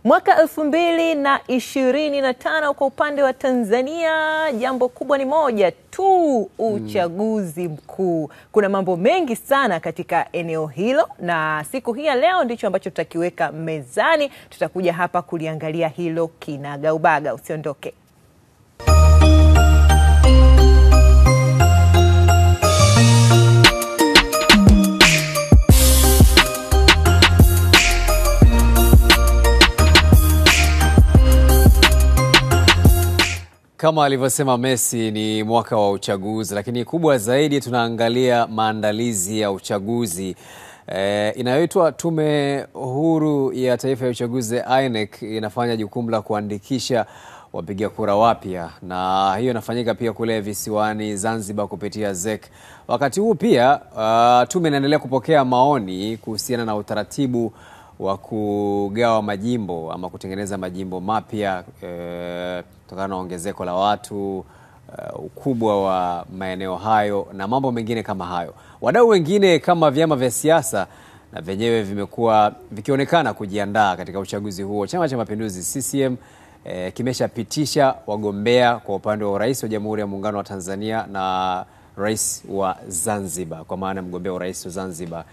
Mwaka 2025 kwa upande wa Tanzania, jambo kubwa ni moja tu, uchaguzi mkuu. Kuna mambo mengi sana katika eneo hilo, na siku hii ya leo ndicho ambacho tutakiweka mezani. Tutakuja hapa kuliangalia hilo kinagaubaga. Usiondoke. Kama alivyosema Messi, ni mwaka wa uchaguzi, lakini kubwa zaidi tunaangalia maandalizi ya uchaguzi. Inayoitwa Tume Huru ya Taifa ya Uchaguzi INEC inafanya jukumu la kuandikisha wapiga kura wapya, na hiyo inafanyika pia kule visiwani Zanzibar kupitia ZEC. Wakati huu pia tume inaendelea kupokea maoni kuhusiana na utaratibu wa kugawa majimbo ama kutengeneza majimbo mapya kutokana na ongezeko la watu, ukubwa wa maeneo hayo na mambo mengine kama hayo. Wadau wengine kama vyama vya siasa na venyewe vimekuwa vikionekana kujiandaa katika uchaguzi huo. Chama cha Mapinduzi CCM kimeshapitisha wagombea kwa upande wa urais wa Jamhuri ya Muungano wa Tanzania na rais wa Zanzibar, kwa maana mgombea wa urais wa Zanzibar,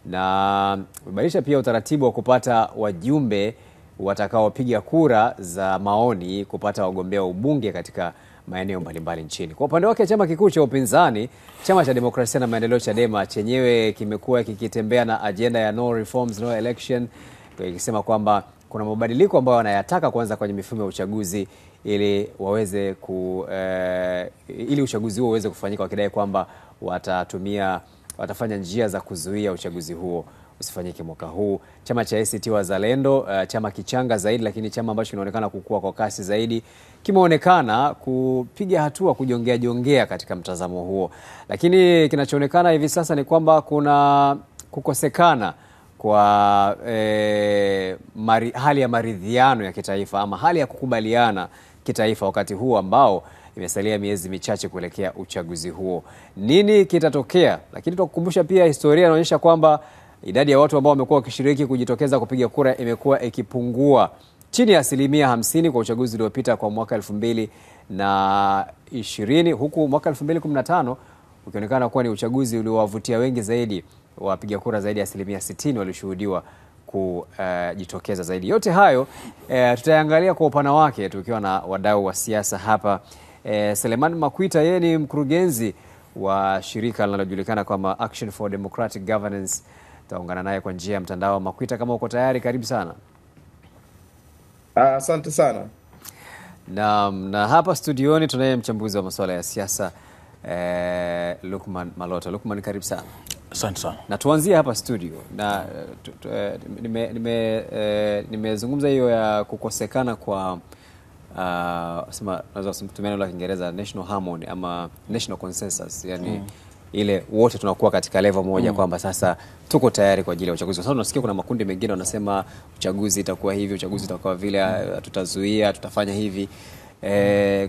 na kubadilisha pia utaratibu wa kupata wajumbe watakaopiga kura za maoni kupata wagombea ubunge katika maeneo mbalimbali nchini. Kwa upande wake, chama kikuu cha upinzani, Chama cha Demokrasia na Maendeleo Chadema, chenyewe kimekuwa kikitembea na agenda ya no reforms no election, ikisema kwamba kuna mabadiliko ambayo wanayataka kwanza kwenye mifumo ya uchaguzi ili waweze ili uchaguzi huo uweze kufanyika, wakidai kwamba watafanya njia za kuzuia uchaguzi huo usifanyike mwaka huu. Chama cha ACT Wazalendo, chama kichanga zaidi lakini chama ambacho kinaonekana kukua kwa kasi zaidi, kimeonekana kupiga hatua kujongea katika mtazamo huo. Lakini kinachoonekana hivi sasa ni kwamba kuna kukosekana kwa hali ya maridhiano ya kitaifa ama hali ya kukubaliana kitaifa wakati huu ambao imesalia miezi michache kuelekea uchaguzi huo. Nini kitatokea? Lakini tukukumbusha pia historia inaonyesha kwamba idadi ya watu ambao wamekuwa wakishiriki kujitokeza kupiga kura imekuwa ikipungua chini ya 50% kwa uchaguzi uliopita kwa mwaka 2020, huku mwaka 2015 ukionekana kuwa ni uchaguzi uliowavutia wengi zaidi. Wapiga kura zaidi ya 60% walishuhudiwa kujitokeza zaidi. Yote hayo tutaangalia kwa upana wake tukiwa na wadau wa siasa hapa. Selemani Makwita, yeye ni mkurugenzi wa shirika linalojulikana kama Action for Democratic Governance. Taungana naye kwa njia ya mtandao. Makwita, kama uko tayari, karibu sana. Asante sana. Na hapa studioni tunaye mchambuzi wa masuala ya siasa, Luqman Malota. Luqman, karibu sana. Asante sana. Na tuanzie hapa studio. Na nimezungumza hiyo ya kukosekana kwa naweza kutumia neno la Kiingereza national harmony ama national consensus, yani ile wote tunakuwa katika level moja kwamba sasa tuko tayari kwa ajili ya uchaguzi. Sasa tunasikia kuna makundi mengine wanasema uchaguzi itakuwa hivi, uchaguzi utakuwa vile, tutazuia, tutafanya hivi.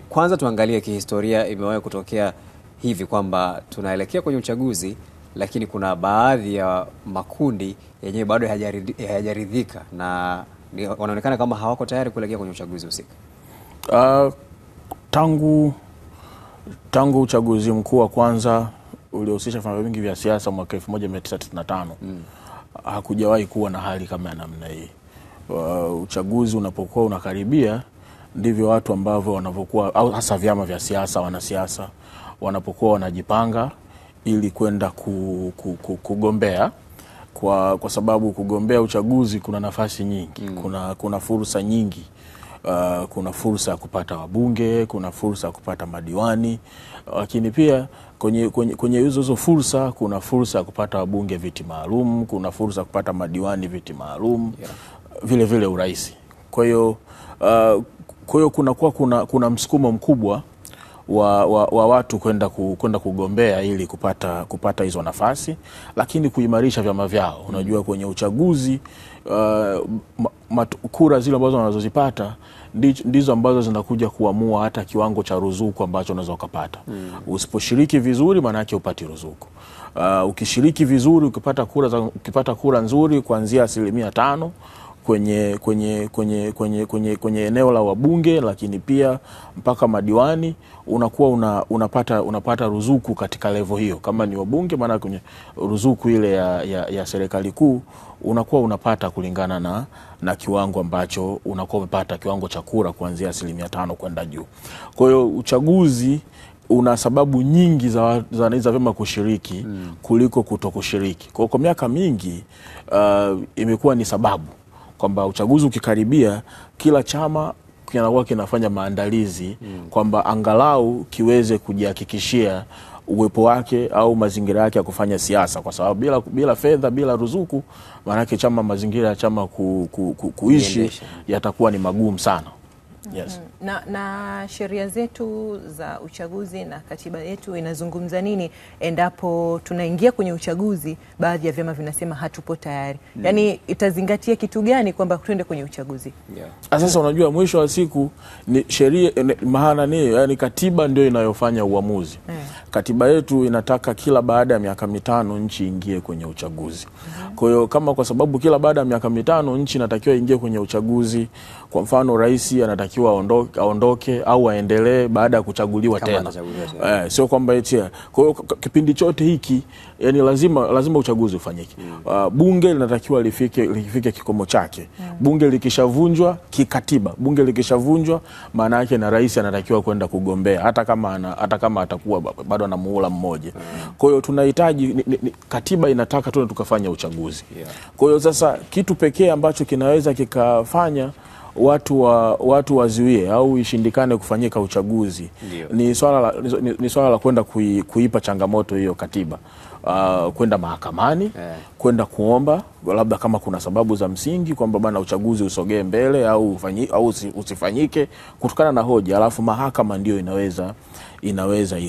Kwanza tuangalie kihistoria, imewahi kutokea hivi kwamba tunaelekea kwenye uchaguzi lakini kuna baadhi ya makundi yenyewe bado hayajaridhika na wanaonekana kama hawako tayari kuelekea kwenye uchaguzi husika? Tangu uchaguzi mkuu wa kwanza uliohusisha vyama vingi vya siasa mwaka 1995 hakujawahi kuwa na hali kama ya namna hii. Uchaguzi unapokuwa unakaribia ndivyo watu ambao wanavyokuwa, au hasa vyama vya siasa, wanasiasa wanapokuwa wanajipanga ili kwenda kugombea, kwa sababu kugombea uchaguzi kuna nafasi nyingi, kuna fursa nyingi. Kuna fursa ya kupata wabunge, kuna fursa ya kupata madiwani, lakini pia kwenye hizo fursa kuna fursa ya kupata wabunge viti maalum, kuna fursa ya kupata madiwani viti maalum, vile vile urais. Kwa hiyo kuna msukumo mkubwa wa watu kwenda kugombea ili kupata hizo nafasi, lakini kuimarisha vyama vyao. Unajua, kwenye uchaguzi kura zile ambazo wanazozipata ndizo ambazo zinakuja kuamua hata kiwango cha ruzuku ambacho unaweza ukapata. Usiposhiriki vizuri maana yake upati ruzuku. Ukishiriki vizuri ukipata kura nzuri kuanzia 5%, kwenye eneo la wabunge, lakini pia mpaka madiwani, unakuwa unapata ruzuku katika level hiyo. Kama ni wabunge, maana kwenye ruzuku ile ya serikali kuu unakuwa unapata kulingana na kiwango ambacho unakuwa umepata, kiwango cha kura kuanzia 5% kwenda juu. Kwa hiyo uchaguzi una sababu nyingi za vyama kushiriki kuliko kutokushiriki. Kwa miaka mingi imekuwa ni sababu kwamba uchaguzi ukikaribia, kila chama kinakuwa kinafanya maandalizi kwamba angalau kiweze kujihakikishia uwepo wake au mazingira yake ya kufanya siasa, kwa sababu bila fedha, bila ruzuku, maana yake mazingira ya chama kuishi yatakuwa ni magumu sana. Yes. Na sheria zetu za uchaguzi na katiba yetu inazungumza nini endapo tunaingia kwenye uchaguzi, baadhi ya vyama vinasema hatupo tayari? Yaani itazingatia kitu gani kwamba tuende kwenye uchaguzi? Sasa unajua, mwisho wa siku ni sheria, maana ni yani katiba ndio inayofanya uamuzi. Katiba yetu inataka kila baada ya miaka 5 nchi ingie kwenye uchaguzi. Kwa hiyo kwa sababu kila baada ya miaka 5 nchi inatakiwa ingie kwenye uchaguzi, kwa mfano rais anatakiwa aondoke au aendelee baada ya kuchaguliwa tena. Sio kwamba eti. Kwa hiyo kipindi chote hiki yani lazima uchaguzi ufanyike. Bunge linatakiwa lifike kikomo chake. Bunge likishavunjwa kikatiba, bunge likishavunjwa, maana yake na rais anatakiwa kwenda kugombea hata kama atakuwa bado ana muhula mmoja. Kwa hiyo tunahitaji katiba inataka tukafanya uchaguzi. Kwa hiyo sasa kitu pekee ambacho kinaweza kikafanya watu waziwie au ishindikane kufanyika uchaguzi ni swala la kwenda kuipa changamoto hiyo katiba, kwenda mahakamani, kwenda kuomba labda kama kuna sababu za msingi kwamba bana uchaguzi usogee mbele au usifanyike kutokana na hoja, alafu mahakama ndio inaweza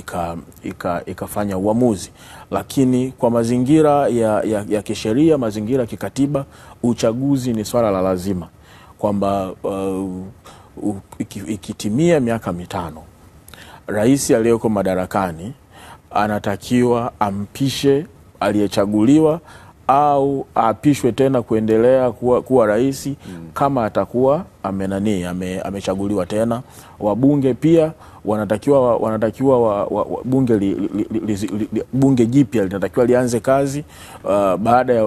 ikafanya uamuzi. Lakini kwa mazingira ya kisheria, mazingira kikatiba, uchaguzi ni swala la lazima, kwamba ikitimia miaka 5 rais aliyeko madarakani anatakiwa ampishe aliyechaguliwa au apishwe tena kuendelea kuwa rais kama atakuwa amechaguliwa tena. Wabunge pia wanatakiwa bunge jipya linatakiwa lianze kazi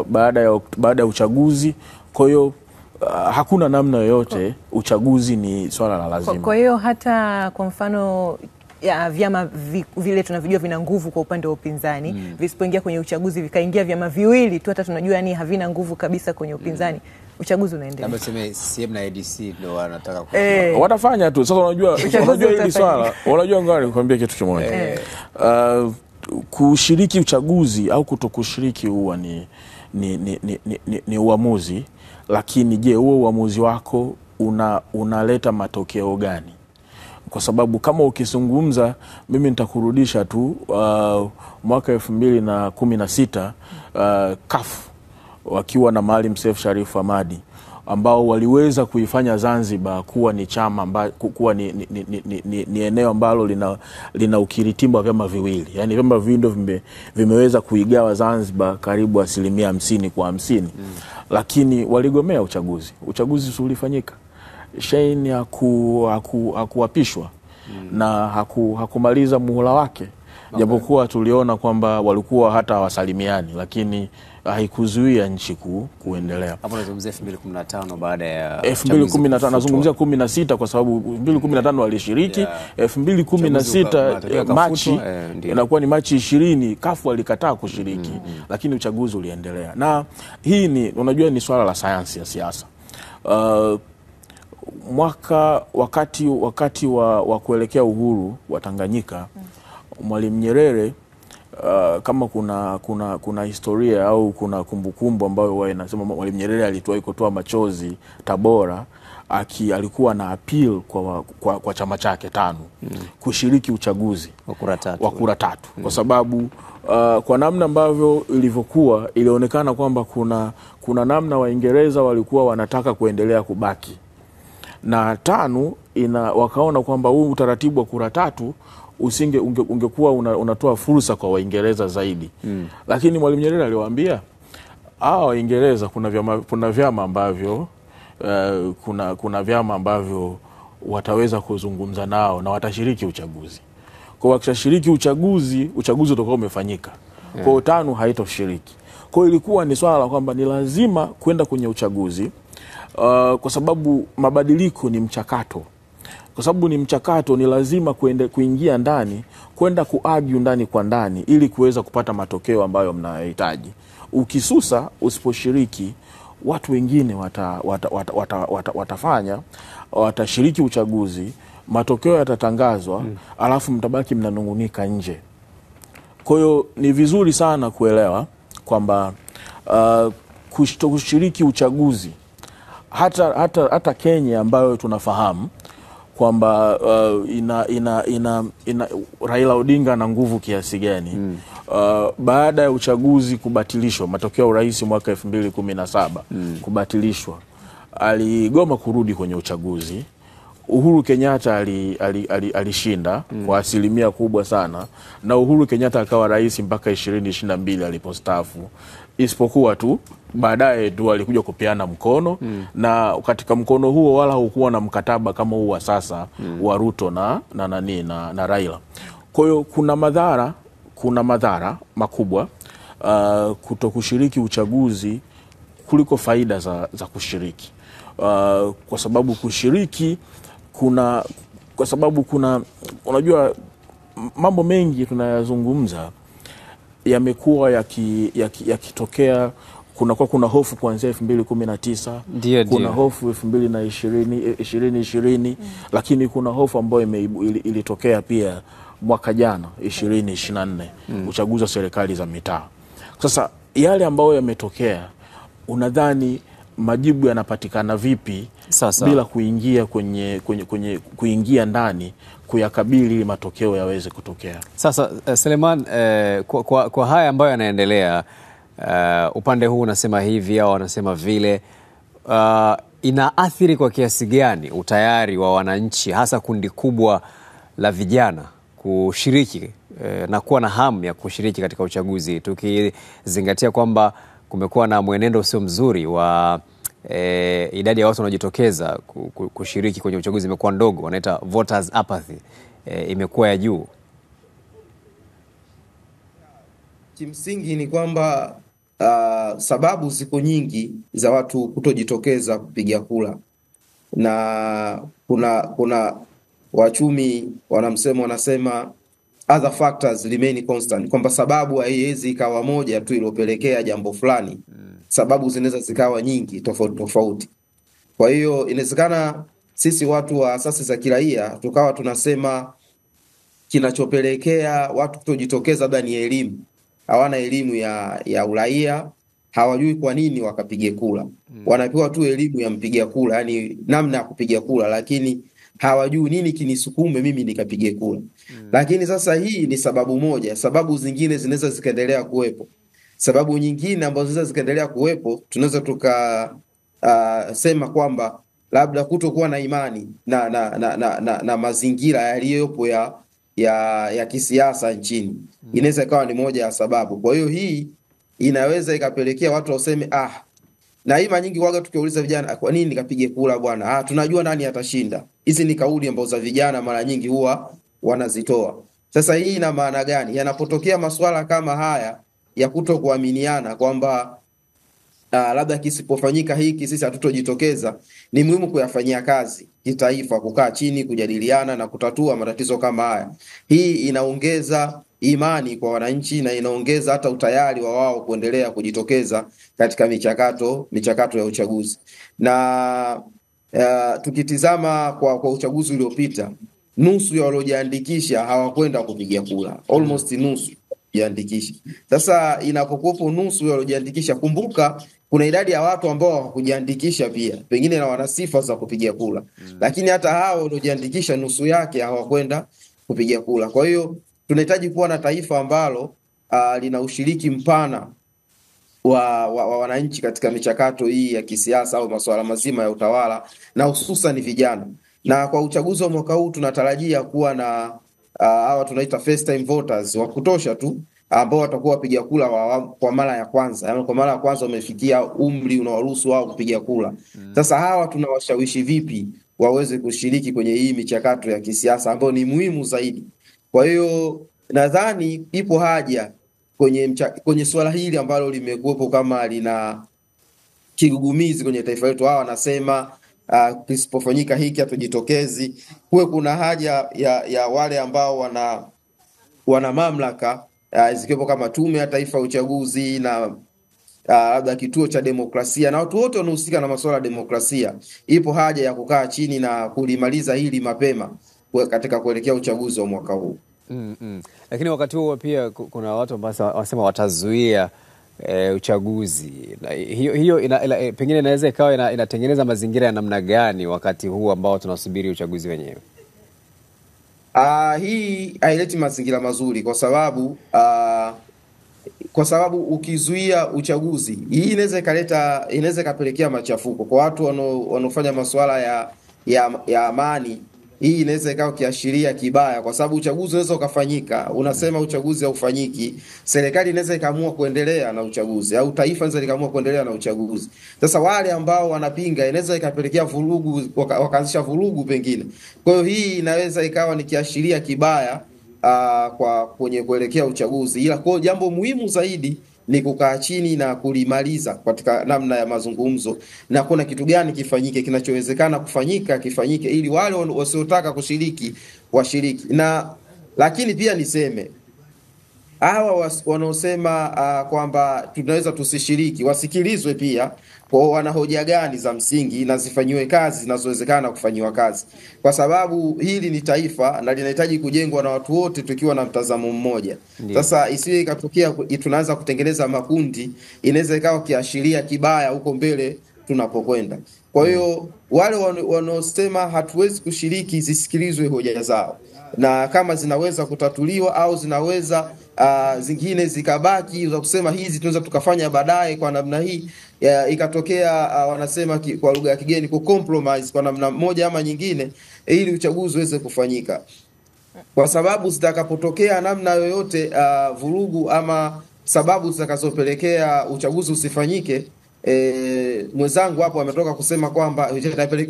baada ya uchaguzi. Kwa hiyo hakuna namna yoyote, uchaguzi ni swala la lazima. Kwa hiyo hata kwa mfano ya vyama vile tunavyojua vina nguvu kwa upande wa upinzani, visipoingia kwenye uchaguzi vikaingia vyama viwili tu hata tunajua yani havina nguvu kabisa kwenye upinzani, uchaguzi unaendelea. Labda tuseme CCM na ADC ndio wanataka watafanya tu. Sasa unajua hili swala, unajua ngani nikwambie kitu kimoja. Kushiriki uchaguzi au kutokushiriki huwa ni uamuzi, lakini je, huo uamuzi wako unaleta matokeo gani? Kwa sababu kama ukizungumza, mimi nitakurudisha tu mwaka 2016 CUF wakiwa na Maalim Seif Sharif Hamad ambao waliweza kuifanya Zanzibar kuwa ni chama kuwa ni eneo ambalo lina ukiritimba wa vyama viwili. Yaani vyama viwili vimeweza kuigawa Zanzibar karibu 50% kwa 50. Lakini waligomea uchaguzi. Uchaguzi ulifanyika. Shein hakuapishwa na hakumaliza muhula wake. Japokuwa tuliona kwamba walikuwa hata wasalimiani, lakini haikuzuia nchi kuendelea. Hapo nazungumzia 2015 baada ya 2015, nazungumzia 16 kwa sababu 2015 walishiriki. 2016 Machi inakuwa ni Machi 20 CUF walikataa kushiriki, lakini uchaguzi uliendelea. Na hii unajua ni swala la sayansi ya siasa. Wakati wa kuelekea uhuru wa Tanganyika, Mwalimu Nyerere kama kuna historia au kuna kumbukumbu ambayo inasema Mwalimu Nyerere alitoa kutoa machozi Tabora, alikuwa na appeal kwa chama chake TANU kushiriki uchaguzi wa kura tatu. Kwa sababu kwa namna ambavyo ilivyokuwa, ilionekana kwamba kuna namna Waingereza walikuwa wanataka kuendelea kubaki na TANU, wakaona kwamba huu utaratibu wa kura tatu ungekuwa unatoa fursa kwa Waingereza zaidi. Lakini Mwalimu Nyerere aliwaambia Waingereza kuna vyama ambavyo kuna vyama ambavyo wataweza kuzungumza nao na watashiriki uchaguzi. Kwa wakishashiriki uchaguzi utakuwa umefanyika. Kwa TANU haitoshiriki. Kwa ilikuwa ni swala la kwamba ni lazima kwenda kwenye uchaguzi, kwa sababu mabadiliko ni mchakato. Kwa sababu ni mchakato, ni lazima kuingia ndani, kwenda kuargue ndani kwa ndani ili kuweza kupata matokeo ambayo mnahitaji. Ukisusa, usiposhiriki, watu wengine watashiriki uchaguzi, matokeo yatatangazwa, alafu mtabaki mnanungunika nje. Kwa hiyo ni vizuri sana kuelewa kwamba kushiriki uchaguzi, hata Kenya ambayo tunafahamu kwamba Raila Odinga na nguvu kiasi gani, baada ya uchaguzi kubatilishwa, matokeo ya urais mwaka 2017 kubatilishwa, aligoma kurudi kwenye uchaguzi. Uhuru Kenyatta alishinda kwa asilimia kubwa sana, na Uhuru Kenyatta akawa rais mpaka 2022 alipostaafu, isipokuwa tu baadaye tu alikuja kupeana mkono, na katika mkono huo wala hukuwa na mkataba kama huu wa sasa wa Ruto na Raila. Kwa hiyo kuna madhara makubwa kutokushiriki uchaguzi kuliko faida za kushiriki. Kwa sababu kushiriki unajua mambo mengi tunayazungumza yamekuwa yakitokea. Kuna hofu kuanzia 2019, kuna hofu 2020, lakini kuna hofu ambayo ilitokea pia mwaka jana 2024, uchaguzi wa serikali za mitaa. Sasa yale ambayo yametokea, unadhani majibu yanapatikana vipi sasa, bila kuingia ndani kuyakabili ili matokeo yaweze kutokea? Sasa Seleman, kwa haya ambayo yanaendelea, upande huu unasema hivi au wanasema vile, inaathiri kwa kiasi gani utayari wa wananchi, hasa kundi kubwa la vijana, kushiriki na kuwa na hamu ya kushiriki katika uchaguzi, tukizingatia kwamba kumekuwa na mwenendo usio mzuri wa idadi ya watu wanaojitokeza kushiriki kwenye uchaguzi imekuwa ndogo, wanaita voters apathy, imekuwa ya juu? Kimsingi ni kwamba sababu ziko nyingi za watu kutojitokeza kupiga kura, na kuna wachumi wanasema other factors remain constant, kwamba sababu haiwezi ikawa moja tu iliyopelekea jambo fulani. Sababu zinaweza zikawa nyingi tofauti. Kwa hiyo inawezekana sisi watu wa asasi za kiraia tukawa tunasema kinachopelekea watu kutojitokeza labda ni elimu. Hawana elimu ya uraia, hawajui kwa nini wakapige kura. Wanapewa tu elimu ya mpiga kura, yani namna ya kupiga kura, lakini hawajui nini kinisukume mimi nikapige kura. Lakini sasa hii ni sababu moja, sababu zingine zinaweza zikaendelea kuwepo. Sababu nyingine ambazo zinaweza zikaendelea kuwepo, tunaweza sema kwamba labda kutokuwa na imani na mazingira yaliyopo ya kisiasa nchini. Inaweza ikawa ni moja ya sababu. Kwa hiyo hii inaweza ikapelekea watu waseme na hii nyingi waga tukiuliza vijana, kwa nini nikapige kura bwana? Tunajua nani atashinda. Hizi ni kauli ambazo za vijana mara nyingi huwa wanazitoa. Sasa hii ina maana gani? Yanapotokea masuala kama haya ya kutokuaminiana kwamba labda kisipofanyika hiki sisi hatutojitokeza, ni muhimu kuyafanyia kazi kitaifa, kukaa chini, kujadiliana na kutatua matatizo kama haya. Hii inaongeza imani kwa wananchi na inaongeza hata utayari wa wao kuendelea kujitokeza katika michakato ya uchaguzi. Na tukitizama kwa uchaguzi uliopita, nusu ya waliojiandikisha hawakwenda kupiga kura, almost nusu jiandikisha. Sasa inapokuwa nusu waliojiandikisha, kumbuka kuna idadi ya watu ambao hawakujiandikisha pia, pengine na wana sifa za kupiga kura, lakini hata hao waliojiandikisha nusu yake hawakwenda kupiga kura. Kwa hiyo tunahitaji kuwa na taifa ambalo lina ushiriki mpana wa wananchi katika michakato hii ya kisiasa au masuala mazima ya utawala, na hususan vijana. Na kwa uchaguzi wa mwaka huu tunatarajia kuwa na hawa tunaita first time voters wa kutosha tu, ambao watakuwa wapiga kura kwa mara ya kwanza, yaani kwa mara ya kwanza wamefikia umri unawaruhusu wao kupiga kura. Sasa hawa tunawashawishi vipi waweze kushiriki kwenye hii michakato ya kisiasa ambayo ni muhimu zaidi? Kwa hiyo nadhani ipo haja kwenye suala hili ambalo limekuwepo kama lina kigugumizi kwenye taifa letu. Hawa wanasema kisipofanyika hiki hatujitokezi. Kuwe kuna haja ya wale ambao wana mamlaka zikiwepo kama Tume ya Taifa ya Uchaguzi na labda Kituo cha Demokrasia na watu wote wanaohusika na masuala ya demokrasia. Ipo haja ya kukaa chini na kulimaliza hili mapema katika kuelekea uchaguzi wa mwaka huu. Lakini wakati huo pia kuna watu ambao wanasema watazuia uchaguzi. Hiyo pengine inaweza ikawa inatengeneza mazingira ya namna gani wakati huu ambao tunasubiri uchaguzi wenyewe? Hii haileti mazingira mazuri kwa sababu ukizuia uchaguzi, hii inaweza ikapelekea machafuko kwa watu wanaofanya masuala ya amani. Hii inaweza ikawa kiashiria kibaya, kwa sababu uchaguzi unaweza ukafanyika, unasema uchaguzi haufanyiki, serikali inaweza ikaamua kuendelea na uchaguzi, au taifa inaweza likaamua kuendelea na uchaguzi. Sasa wale ambao wanapinga, inaweza ikapelekea vurugu, wakaanzisha vurugu pengine. Kwa hiyo hii inaweza ikawa ni kiashiria kibaya kwenye kuelekea uchaguzi. Ila kwa jambo muhimu zaidi ni kukaa chini na kulimaliza katika namna ya mazungumzo, na kuna kitu gani kifanyike, kinachowezekana kufanyika kifanyike, ili wale wasiotaka kushiriki washiriki. Lakini pia niseme hawa wanaosema kwamba tunaweza tusishiriki wasikilizwe pia, kwa wana hoja gani za msingi na zifanyiwe kazi zinazowezekana kufanyiwa kazi, kwa sababu hili ni taifa na linahitaji kujengwa na watu wote tukiwa na mtazamo mmoja. Sasa isiwe ikatokea tunaanza kutengeneza makundi, inaweza ikawa kiashiria kibaya huko mbele tunapokwenda. Kwa hiyo wale wanaosema hatuwezi kushiriki, zisikilizwe hoja zao, na kama zinaweza kutatuliwa au zinaweza zingine zikabaki za kusema hizi tunaweza tukafanya baadaye kwa namna hii, ikatokea wanasema kwa lugha ya kigeni ku compromise kwa namna moja ama nyingine, ili uchaguzi uweze kufanyika. Kwa sababu zitakapotokea namna yoyote vurugu ama sababu zitakazopelekea uchaguzi usifanyike, mwenzangu hapo ametoka kusema kwamba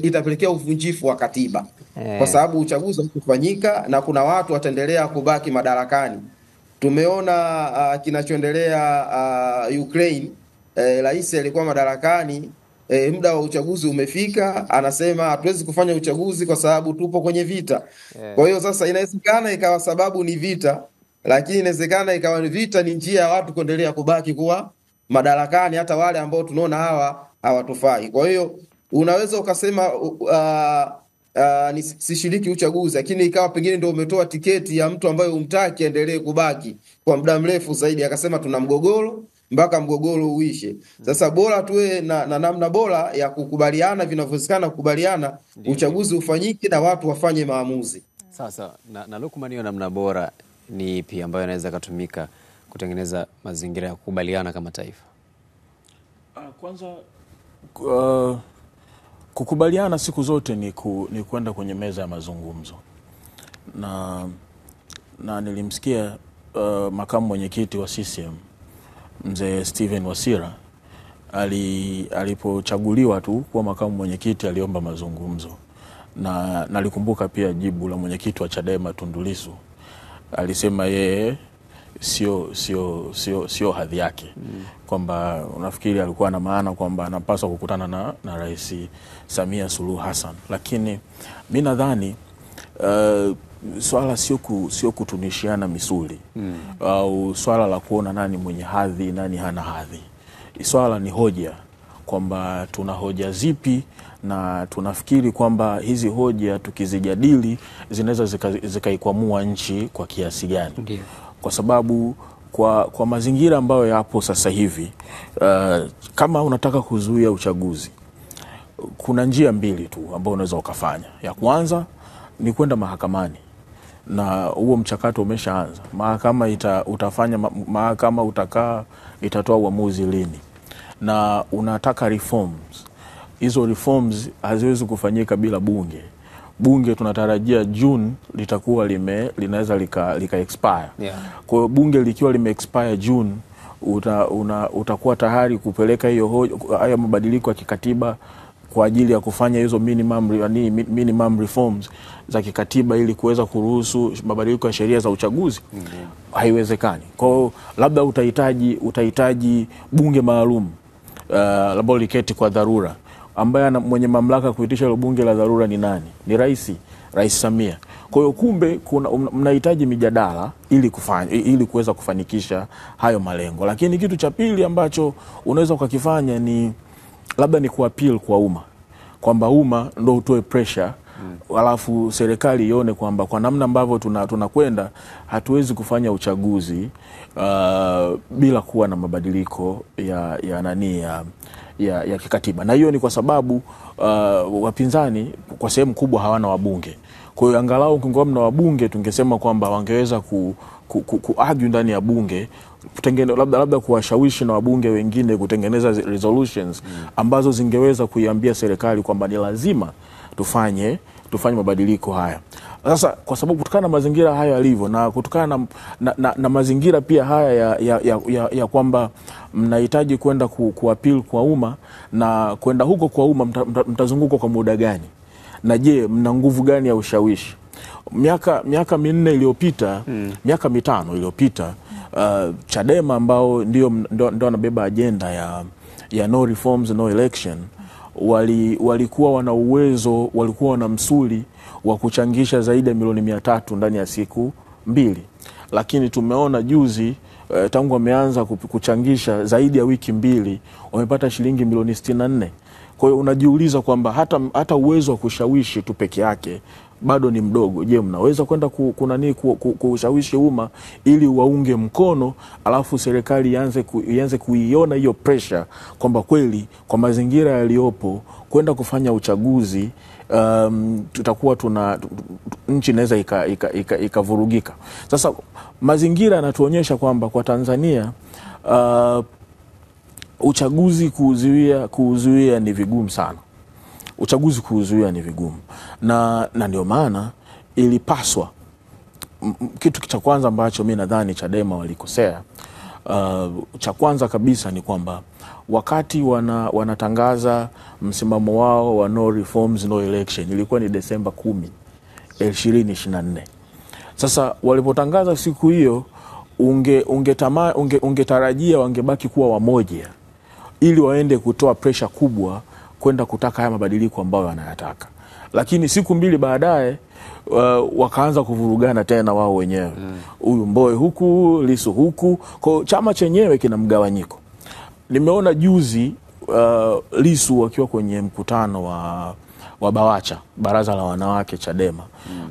itapelekea uvunjifu wa katiba, kwa sababu uchaguzi ukifanyika na kuna watu wataendelea kubaki madarakani. Tumeona kinachoendelea Ukraine. Rais alikuwa madarakani, muda wa uchaguzi umefika, anasema hatuwezi kufanya uchaguzi kwa sababu tupo kwenye vita. Kwa hiyo sasa inawezekana ikawa sababu ni vita, lakini inawezekana ikawa ni vita ni njia ya watu kuendelea kubaki kuwa madarakani, hata wale ambao tunaona hawatufai. Kwa hiyo unaweza ukasema sishiriki uchaguzi, lakini ikawa pengine ndio umetoa tiketi ya mtu ambaye umtaki endelee kubaki kwa muda mrefu zaidi, akasema tuna mgogoro mpaka mgogoro uishe. Sasa bora tuwe na namna bora ya kukubaliana, vinavyowezekana kukubaliana, uchaguzi ufanyike na watu wafanye maamuzi. Sasa na Lukman, hiyo namna bora ni ipi ambayo inaweza kutumika kutengeneza mazingira ya kukubaliana kama taifa? Kwanza kukubaliana siku zote ni kwenda kwenye meza ya mazungumzo, na nilimsikia makamu mwenyekiti wa CCM mzee Steven Wasira alipochaguliwa tu kuwa makamu mwenyekiti, aliomba mazungumzo, na nalikumbuka pia jibu la mwenyekiti wa Chadema Tundu Lissu. Alisema yeye sio hadhi yake, kwamba unafikiri alikuwa na maana kwamba anapaswa kukutana na Rais Samia Suluhu Hassan. Lakini mimi nadhani swala sio kutunishiana misuli au swala la kuona nani mwenye hadhi nani hana hadhi. Swala ni hoja, kwamba tuna hoja zipi na tunafikiri kwamba hizi hoja tukizijadili zinaweza zikaikwamua nchi kwa kiasi gani. Kwa sababu kwa mazingira ambayo yapo sasa hivi, kama unataka kuzuia uchaguzi, kuna njia mbili tu ambayo unaweza ukafanya. Ya kwanza ni kwenda mahakamani, na huo mchakato umeshaanza. Mahakama itatoa uamuzi lini, na unataka reforms. Hizo reforms haziwezi kufanyika bila bunge. bunge tunatarajia June litakuwa linaweza lika expire. Yeah. Kwa hiyo bunge likiwa lime expire June, utakuwa tayari kupeleka haya mabadiliko ya kikatiba kwa ajili ya kufanya hizo minimum reforms za kikatiba ili kuweza kuruhusu mabadiliko ya sheria za uchaguzi. Haiwezekani. Kwa hiyo labda utahitaji bunge maalum labda liketi kwa dharura, ambaye mwenye mamlaka kuitisha ile bunge la dharura ni nani? Ni Rais Samia. Kwa hiyo kumbe mnahitaji mijadala ili kuweza kufanikisha hayo malengo. Lakini kitu cha pili ambacho unaweza ukakifanya ni labda ni kuappeal kwa umma, kwamba umma ndio utoe pressure, alafu serikali ione kwamba kwa namna ambavyo tunakwenda hatuwezi kufanya uchaguzi bila kuwa na mabadiliko ya kikatiba. Na hiyo ni kwa sababu wapinzani kwa sehemu kubwa hawana wabunge. Kwa hiyo angalau kungekuwa na wabunge, tungesema kwamba wangeweza kuargue ndani ya bunge, labda kuwashawishi na wabunge wengine kutengeneza resolutions ambazo zingeweza kuiambia serikali kwamba ni lazima tufanye mabadiliko haya. Sasa kwa sababu kutokana na mazingira haya yalivyo, na kutokana na mazingira pia haya ya kwamba mnahitaji kwenda kuappeal kwa umma, na kwenda huko kwa umma mtazunguka kwa muda gani, na je mna nguvu gani ya ushawishi? Miaka minne iliyopita, miaka mitano iliyopita, Chadema ambao ndio wanabeba agenda ya no reforms no election, walikuwa wana uwezo, walikuwa wana msuli wa kuchangisha zaidi ya milioni 300 ndani ya siku 2. Lakini tumeona juzi tangu wameanza kuchangisha zaidi ya wiki 2 wamepata shilingi milioni 64. Kwa hiyo unajiuliza kwamba hata uwezo wa kushawishi tu peke yake bado ni mdogo. Je, mnaweza kwenda kushawishi umma ili waunge mkono, alafu serikali ianze kuiona hiyo pressure kwamba kweli kwa mazingira yaliyopo kwenda kufanya uchaguzi tutakuwa nchi inaweza ikavurugika. Sasa mazingira yanatuonyesha kwamba kwa Tanzania uchaguzi kuuzuia ni vigumu sana. Uchaguzi kuuzuia ni vigumu. Na ndio maana ilipaswa, kitu cha kwanza ambacho mimi nadhani Chadema walikosea, cha kwanza kabisa ni kwamba wakati wanatangaza msimamo wao wa no reforms no election, ilikuwa ni Desemba 10, 2024. Sasa walipotangaza siku hiyo, ungetarajia wangebaki kuwa wamoja ili waende kutoa pressure kubwa kwenda kutaka haya mabadiliko ambayo wanayataka. Lakini siku 2 baadaye wakaanza kuvurugana tena wao wenyewe. Huyu Mbowe huku, Lissu huku. Kwa chama chenyewe kina mgawanyiko. Nimeona juzi Lissu wakiwa kwenye mkutano wa Bawacha, baraza la wanawake Chadema.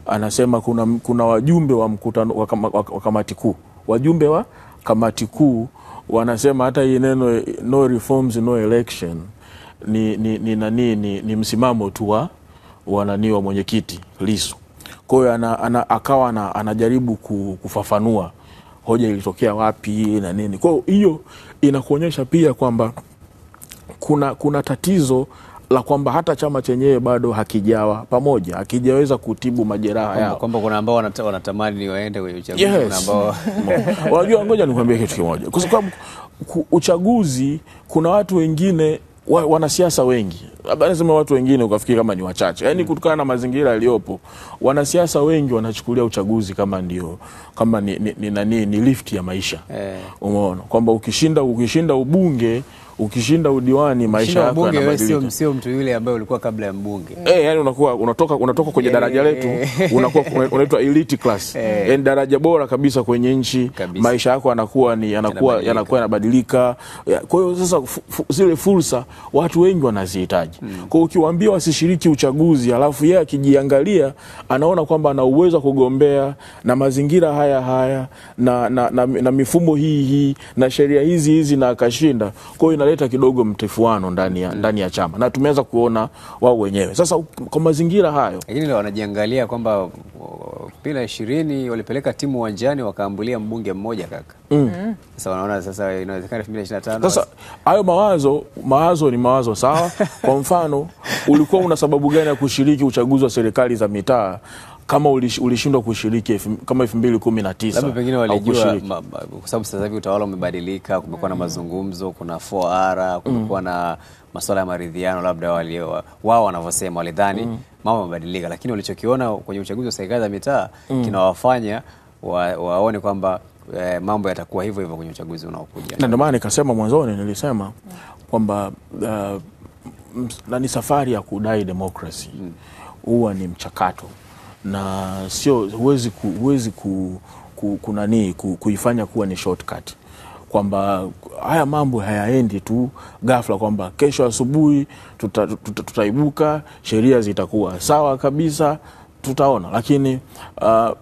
Anasema kuna wajumbe wa mkutano wa kamati kuu. Wajumbe wa kamati kuu wanasema hata hii neno no reforms no election ni msimamo tu wa mwenyekiti Lissu. Kwa hiyo akawa anajaribu kufafanua hoja ilitokea wapi na nini. Kwa hiyo inakuonyesha pia kwamba kuna tatizo la kwamba hata chama chenyewe bado hakijawa pamoja, hakijaweza kutibu majeraha yao. Kwamba kuna ambao wanatamani waende kwenye uchaguzi, kuna ambao unajua, ngoja nikwambie kitu kimoja. Kwa sababu uchaguzi, kuna watu wengine, wanasiasa wengi, labda nasema watu wengine ukafikiri kama ni wachache, yaani kutokana na mazingira yaliyopo, wanasiasa wengi wanachukulia uchaguzi kama ni lift ya maisha. Umeona kwamba ukishinda ubunge, ukishinda udiwani, maisha yako yanabadilika. Sio mtu yule ambaye ulikuwa kabla ya mbunge. Yani unatoka kwenye daraja letu, unakuwa unaitwa elite class. Yani daraja bora kabisa kwenye nchi, maisha yako yanakuwa yanabadilika. Kwa hiyo sasa zile fursa watu wengi wanazihitaji. Kwa hiyo ukiwaambia wasishiriki uchaguzi, alafu yeye akijiangalia anaona kwamba ana uwezo kugombea na mazingira haya na mifumo hii na sheria hizi na akashinda. Kwa hiyo inaleta kidogo mtifuano ndani ya chama, na tumeanza kuona wao wenyewe. Sasa kwa mazingira hayo, lakini wanajiangalia kwamba 2020 walipeleka timu uwanjani wakaambulia mbunge mmoja kaka. Sasa wanaona sasa inawezekana 2025. Sasa hayo mawazo ni mawazo sawa. Kwa mfano, ulikuwa una sababu gani ya kushiriki uchaguzi wa serikali za mitaa kama ulishindwa kushiriki kama 2019? Labda pengine walijua kwa sababu sasa hivi utawala umebadilika, kumekuwa na mazungumzo, kuna 4R, kumekuwa na masuala ya maridhiano, labda wao wanavyosema walidhani mambo yamebadilika, lakini walichokiona kwenye uchaguzi wa serikali za mitaa kinawafanya waone kwamba mambo yatakuwa hivyo hivyo kwenye uchaguzi unaokuja. Na ndio maana nikasema mwanzoni, nilisema kwamba ni safari ya kudai demokrasi huwa ni mchakato, na sio huwezi kuifanya kuwa ni shortcut, kwamba haya mambo hayaendi tu ghafla kwamba kesho asubuhi tutaibuka sheria zitakuwa sawa kabisa, tutaona. Lakini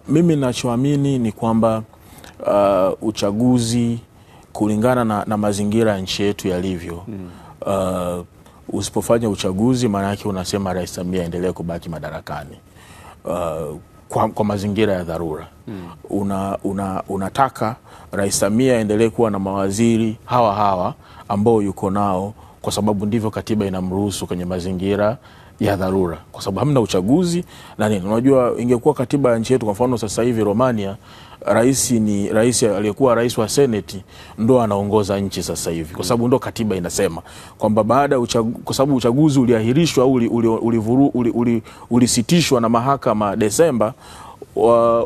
mimi ninachoamini ni kwamba uchaguzi kulingana na mazingira ya nchi yetu yalivyo, usipofanya uchaguzi maana yake unasema Rais Samia aendelee kubaki madarakani kwa mazingira ya dharura. Unataka Rais Samia aendelee kuwa na mawaziri hawa ambao yuko nao kwa sababu ndivyo katiba inamruhusu kwenye mazingira ya dharura, kwa sababu hamna uchaguzi na nini. Unajua, ingekuwa katiba ya nchi yetu, kwa mfano sasa hivi Romania, rais aliyekuwa rais wa Senate ndo anaongoza nchi sasa hivi, kwa sababu ndo katiba inasema kwamba baada kwa sababu uchaguzi uliahirishwa au ulisitishwa na mahakama Desemba,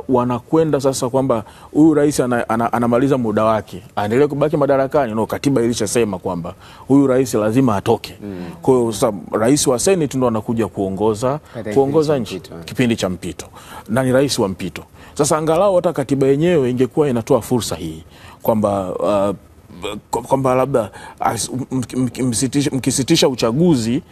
wanakwenda sasa kwamba huyu rais anamaliza muda wake, aendelee kubaki madarakani. No, katiba ilishasema kwamba huyu rais lazima atoke. Kwa hiyo sasa rais wa Senate ndo anakuja kuongoza nchi kipindi cha mpito, na ni rais wa mpito. Sasa angalau hata katiba yenyewe ingekuwa inatoa fursa hii kwamba labda mkisitisha uchaguzi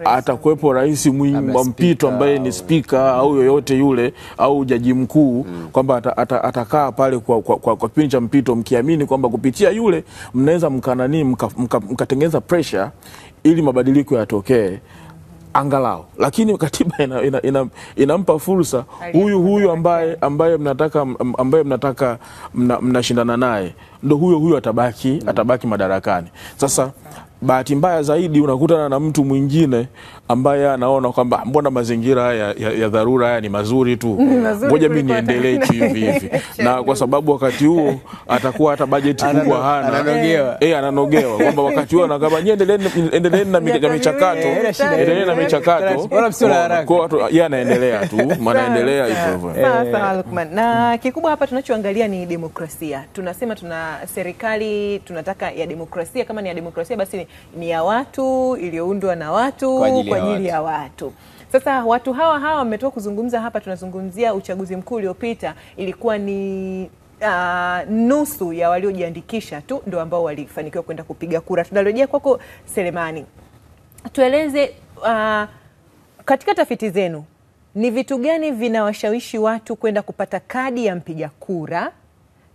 atakuwepo rais wa mpito ambaye ni spika au yoyote yule au jaji mkuu, kwamba atakaa pale kwa kipindi cha mpito, mkiamini kwamba kupitia yule mnaweza mkatengeneza pressure ili mabadiliko yatokee angalau. Lakini katiba inampa fursa huyu ambaye mnataka mnashindana naye, ndo huyo atabaki madarakani. Sasa bahati mbaya zaidi unakutana na mtu mwingine ambaye anaona kwamba mbona mazingira haya ya dharura haya ni mazuri tu, ngoja mimi niendelee tu hivi na kwa sababu wakati huo atakuwa hata bajeti kubwa hana, ananogewa kwamba wakati huo anakaba endelee na michakato kwa watu anaendelea tu, anaendelea hivyo. Sawa Lukman, na kikubwa hapa tunachoangalia ni demokrasia. Tunasema tuna serikali tunataka ya demokrasia, kama ni ya demokrasia basi ni ya watu, iliyoundwa na watu kwa ajili ya watu. Sasa watu hawa wametoka kuzungumza hapa, tunazungumzia uchaguzi mkuu uliopita, ilikuwa ni nusu ya waliojiandikisha tu ndio ambao walifanikiwa kwenda kupiga kura. Tunarejea kwako Selemani. Tueleze katika tafiti zenu ni vitu gani vinawashawishi watu kwenda kupata kadi ya mpiga kura,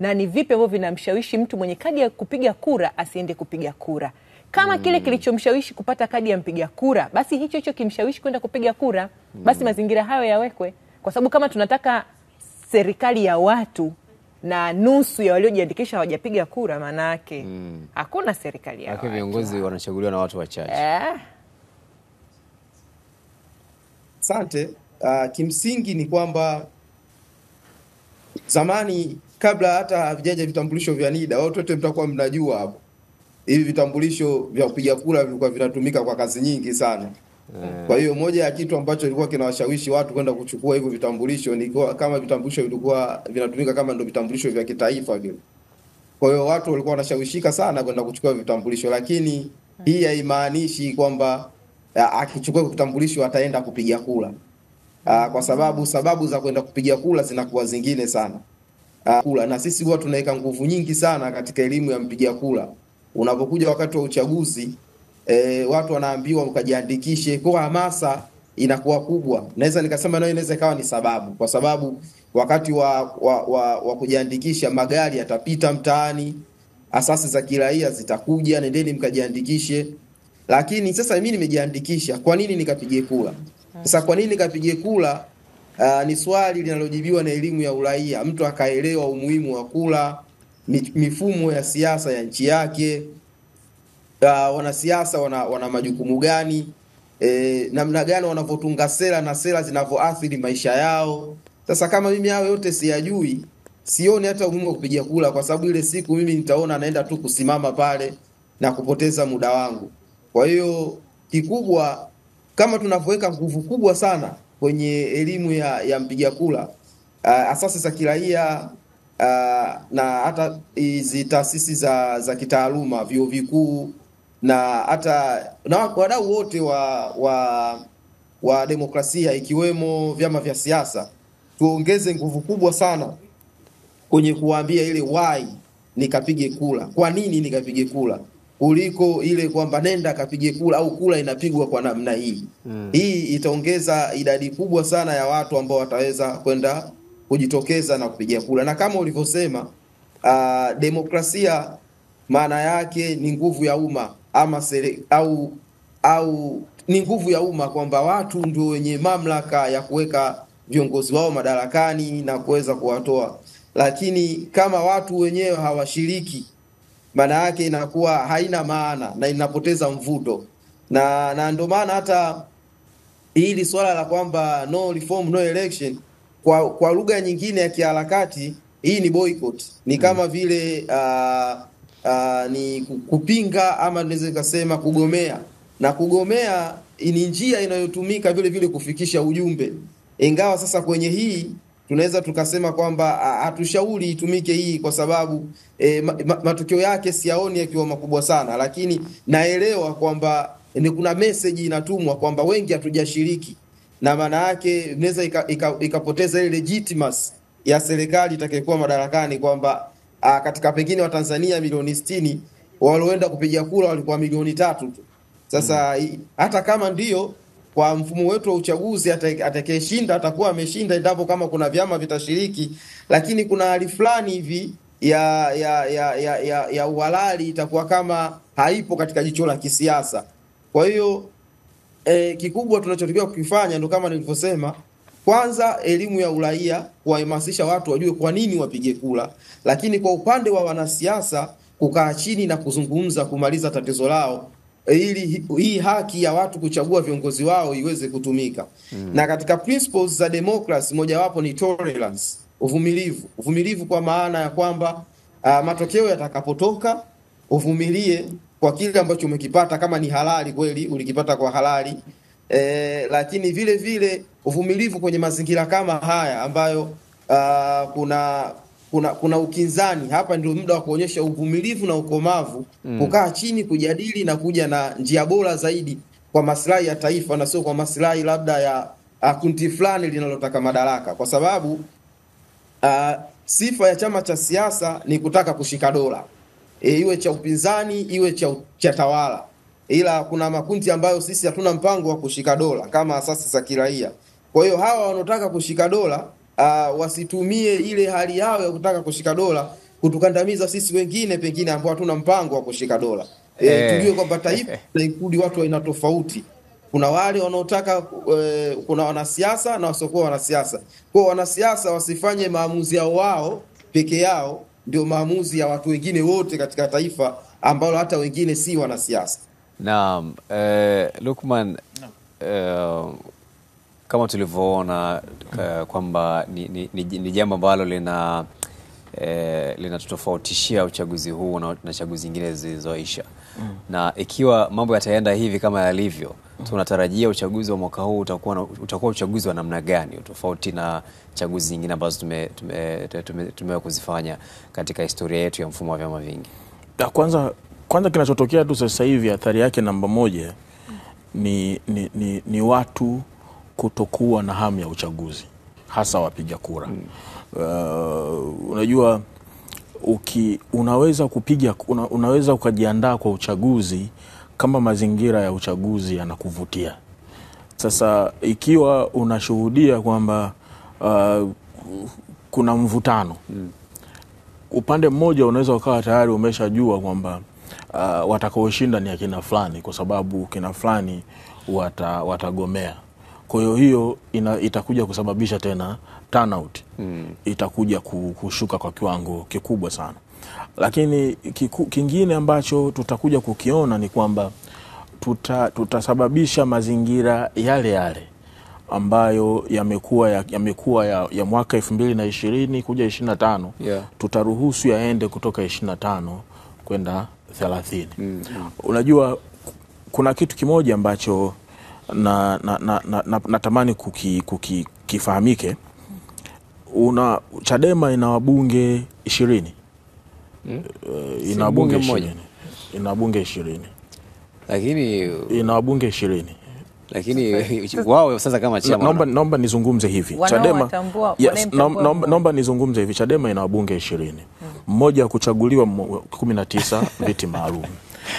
na ni vipi ambavyo vinamshawishi mtu mwenye kadi ya kupiga kura asiende kupiga kura? Kama kile kilichomshawishi kupata kadi ya mpiga kura, basi hicho kimshawishi kwenda kupiga kura, basi mazingira hayo yawekwe. Kwa sababu kama tunataka serikali ya watu na nusu ya waliojiandikisha hawajapiga kura, maana yake hakuna serikali ya watu. Viongozi wanachaguliwa na watu wachache. Asante. Kimsingi ni kwamba zamani, kabla hata havijaja vitambulisho vya NIDA, watu wote mtakuwa mnajua hapo, hivi vitambulisho vya kupiga kura vilikuwa vinatumika kwa kazi nyingi sana. Kwa hiyo moja ya kitu ambacho ilikuwa kinawashawishi watu kwenda kuchukua hivyo vitambulisho ni kama vitambulisho vilikuwa vinatumika kama ndio vitambulisho vya kitaifa vile. Kwa hiyo watu walikuwa wanashawishika sana kwenda kuchukua vitambulisho, lakini hii haimaanishi kwamba akichukua vitambulisho ataenda kupiga kura. Kwa sababu za kwenda kupiga kura zinakuwa zingine sana. Kura, na sisi huwa tunaweka nguvu nyingi sana katika elimu ya mpiga kura. Unapokuja wakati wa uchaguzi, watu wanaambiwa mkajiandikishe, kwa hamasa inakuwa kubwa. Naweza nikasema nayo inaweza ikawa ni sababu, kwa sababu wakati wa kujiandikisha magari yatapita mtaani, asasi za kiraia zitakuja, nendeni mkajiandikishe. Lakini sasa mimi nimejiandikisha, kwa nini nikapige kura? Sasa kwa nini nikapige kura? ni swali linalojibiwa na elimu ya uraia, mtu akaelewa umuhimu wa kula, mifumo ya siasa ya nchi yake, wanasiasa wana majukumu gani, namna gani wanavyotunga sera na sera zinavyoathiri maisha yao. Sasa kama mimi hayo yote siyajui, sioni hata umuhimu wa kupiga kula, kwa sababu ile siku mimi nitaona naenda tu kusimama pale na kupoteza muda wangu. Kwa hiyo kikubwa, kama tunavyoweka nguvu kubwa sana kwenye elimu ya mpiga kula, asasi za kiraia na hata hizi taasisi za kitaaluma, vyuo vikuu na hata na wadau wote wa demokrasia ikiwemo vyama vya siasa, tuongeze nguvu kubwa sana kwenye kuambia ile why nikapige kula, kwa nini nikapige kula, kuliko ile kwamba nenda kapige kula au kula inapigwa kwa namna hii. Hii itaongeza idadi kubwa sana ya watu ambao wataweza kwenda kujitokeza na kupiga kula. Na kama ulivyosema, demokrasia maana yake ni nguvu ya umma ama au ni nguvu ya umma, kwamba watu ndio wenye mamlaka ya kuweka viongozi wao madarakani na kuweza kuwatoa. Lakini kama watu wenyewe hawashiriki, maana yake inakuwa haina maana na inapoteza mvuto. Na ndio maana hata hili swala la kwamba no reform no election, kwa lugha nyingine ya kiharakati, hii ni boycott. Ni kama vile ni kupinga, ama naweza kusema kugomea. Na kugomea ni njia inayotumika vile vile kufikisha ujumbe. Ingawa sasa kwenye hii tunaweza tukasema kwamba hatushauri itumike hii, kwa sababu matokeo yake siyaoni yakiwa makubwa sana, lakini naelewa kwamba ni kuna message inatumwa kwamba wengi hatujashiriki, na maana yake inaweza ikapoteza ile legitimacy ya serikali itakayekuwa madarakani, kwamba katika pengine wa Tanzania milioni 60 walioenda kupiga kura walikuwa milioni 3 tu. Sasa hata kama ndio kwa mfumo wetu wa uchaguzi atakayeshinda atakuwa ameshinda endapo kama kuna vyama vitashiriki, lakini kuna hali fulani hivi ya uhalali itakuwa kama haipo katika jicho la kisiasa. Kwa hiyo kikubwa tunachotakiwa kukifanya ndio kama nilivyosema, kwanza elimu ya uraia, kuwahamasisha watu wajue kwa nini wapige kura, lakini kwa upande wa wanasiasa kukaa chini na kuzungumza kumaliza tatizo lao, ili hii haki ya watu kuchagua viongozi wao iweze kutumika. Na katika principles za democracy mojawapo ni tolerance, uvumilivu kwa maana ya kwamba matokeo yatakapotoka uvumilie kwa kile ambacho umekipata, kama ni halali kweli ulikipata kwa halali, lakini vile vile uvumilivu kwenye mazingira kama haya ambayo kuna ukinzani. Hapa ndio muda wa kuonyesha uvumilivu na ukomavu, kukaa chini, kujadili na kuja na njia bora zaidi kwa maslahi ya taifa, na sio kwa maslahi labda ya kundi fulani linalotaka madaraka, kwa sababu sifa ya chama cha siasa ni kutaka kushika dola, iwe cha upinzani iwe cha tawala. Ila kuna makundi ambayo sisi hatuna mpango wa kushika dola kama asasi za kiraia. Kwa hiyo hawa wanaotaka kushika dola wasitumie ile hali yao ya kutaka kushika dola kutukandamiza sisi wengine pengine ambao hatuna mpango wa kushika dola. Tujue kwamba taifa linakudi watu wa aina tofauti. Kuna wale wanaotaka kuna wanasiasa na wasiokuwa wanasiasa. Kwa wanasiasa wasifanye maamuzi yao wao peke yao ndio maamuzi ya watu wengine wote katika taifa ambao hata wengine si wanasiasa. Naam, Luqman, kama tulivyoona kwamba ni jambo ambalo linatutofautishia uchaguzi huu na chaguzi zingine zilizoisha. Na ikiwa mambo yataenda hivi kama yalivyo, tunatarajia uchaguzi wa mwaka huu utakuwa uchaguzi wa namna gani, tofauti na chaguzi zingine ambazo tumewahi kuzifanya katika historia yetu ya mfumo wa vyama vingi? Kwanza kinachotokea tu sasa hivi, athari yake namba moja ni watu kutokuwa na hamu ya uchaguzi, hasa wapiga kura. Unajua unaweza ukajiandaa kwa uchaguzi kama mazingira ya uchaguzi yanakuvutia. Sasa ikiwa unashuhudia kwamba kuna mvutano, upande mmoja unaweza ukawa tayari umeshajua kwamba watakaoshinda ni akina fulani, kwa sababu kina fulani watagomea. Kwa hiyo itakuja kusababisha tena turnout itakuja kushuka kwa kiwango kikubwa sana. Lakini kingine ambacho tutakuja kukiona ni kwamba tutasababisha mazingira yale yale ambayo yamekuwa ya mwaka 2020 kuja 25, tutaruhusu yaende kutoka 25 kwenda 30. Unajua kuna kitu kimoja ambacho natamani kifahamike. Chadema ina wabunge 20. Ina wabunge 20. Ina wabunge 20. Lakini ina wabunge 20. Lakini wao sasa kama chama naomba nizungumze hivi. Chadema naomba nizungumze hivi. Chadema ina wabunge 20. Mmoja wa kuchaguliwa 19 viti maalum.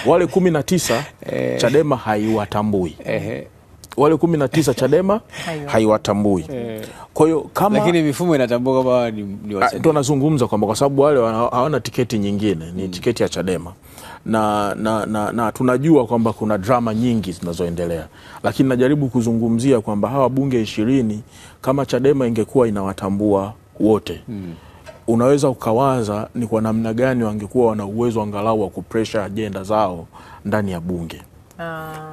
Wale 19 Chadema haiwatambui. Wale 19 Chadema haiwatambui. Kwa hiyo kama lakini mifumo inatambua kwamba ni wasanii. Tunazungumza kwamba kwa sababu wale hawana tiketi nyingine, ni tiketi ya Chadema. Na tunajua kwamba kuna drama nyingi zinazoendelea. Lakini najaribu kuzungumzia kwamba hawa bunge 20 kama Chadema ingekuwa inawatambua wote. Unaweza ukawaza ni kwa namna gani wangekuwa wana uwezo angalau wa kupressure agenda zao ndani ya bunge.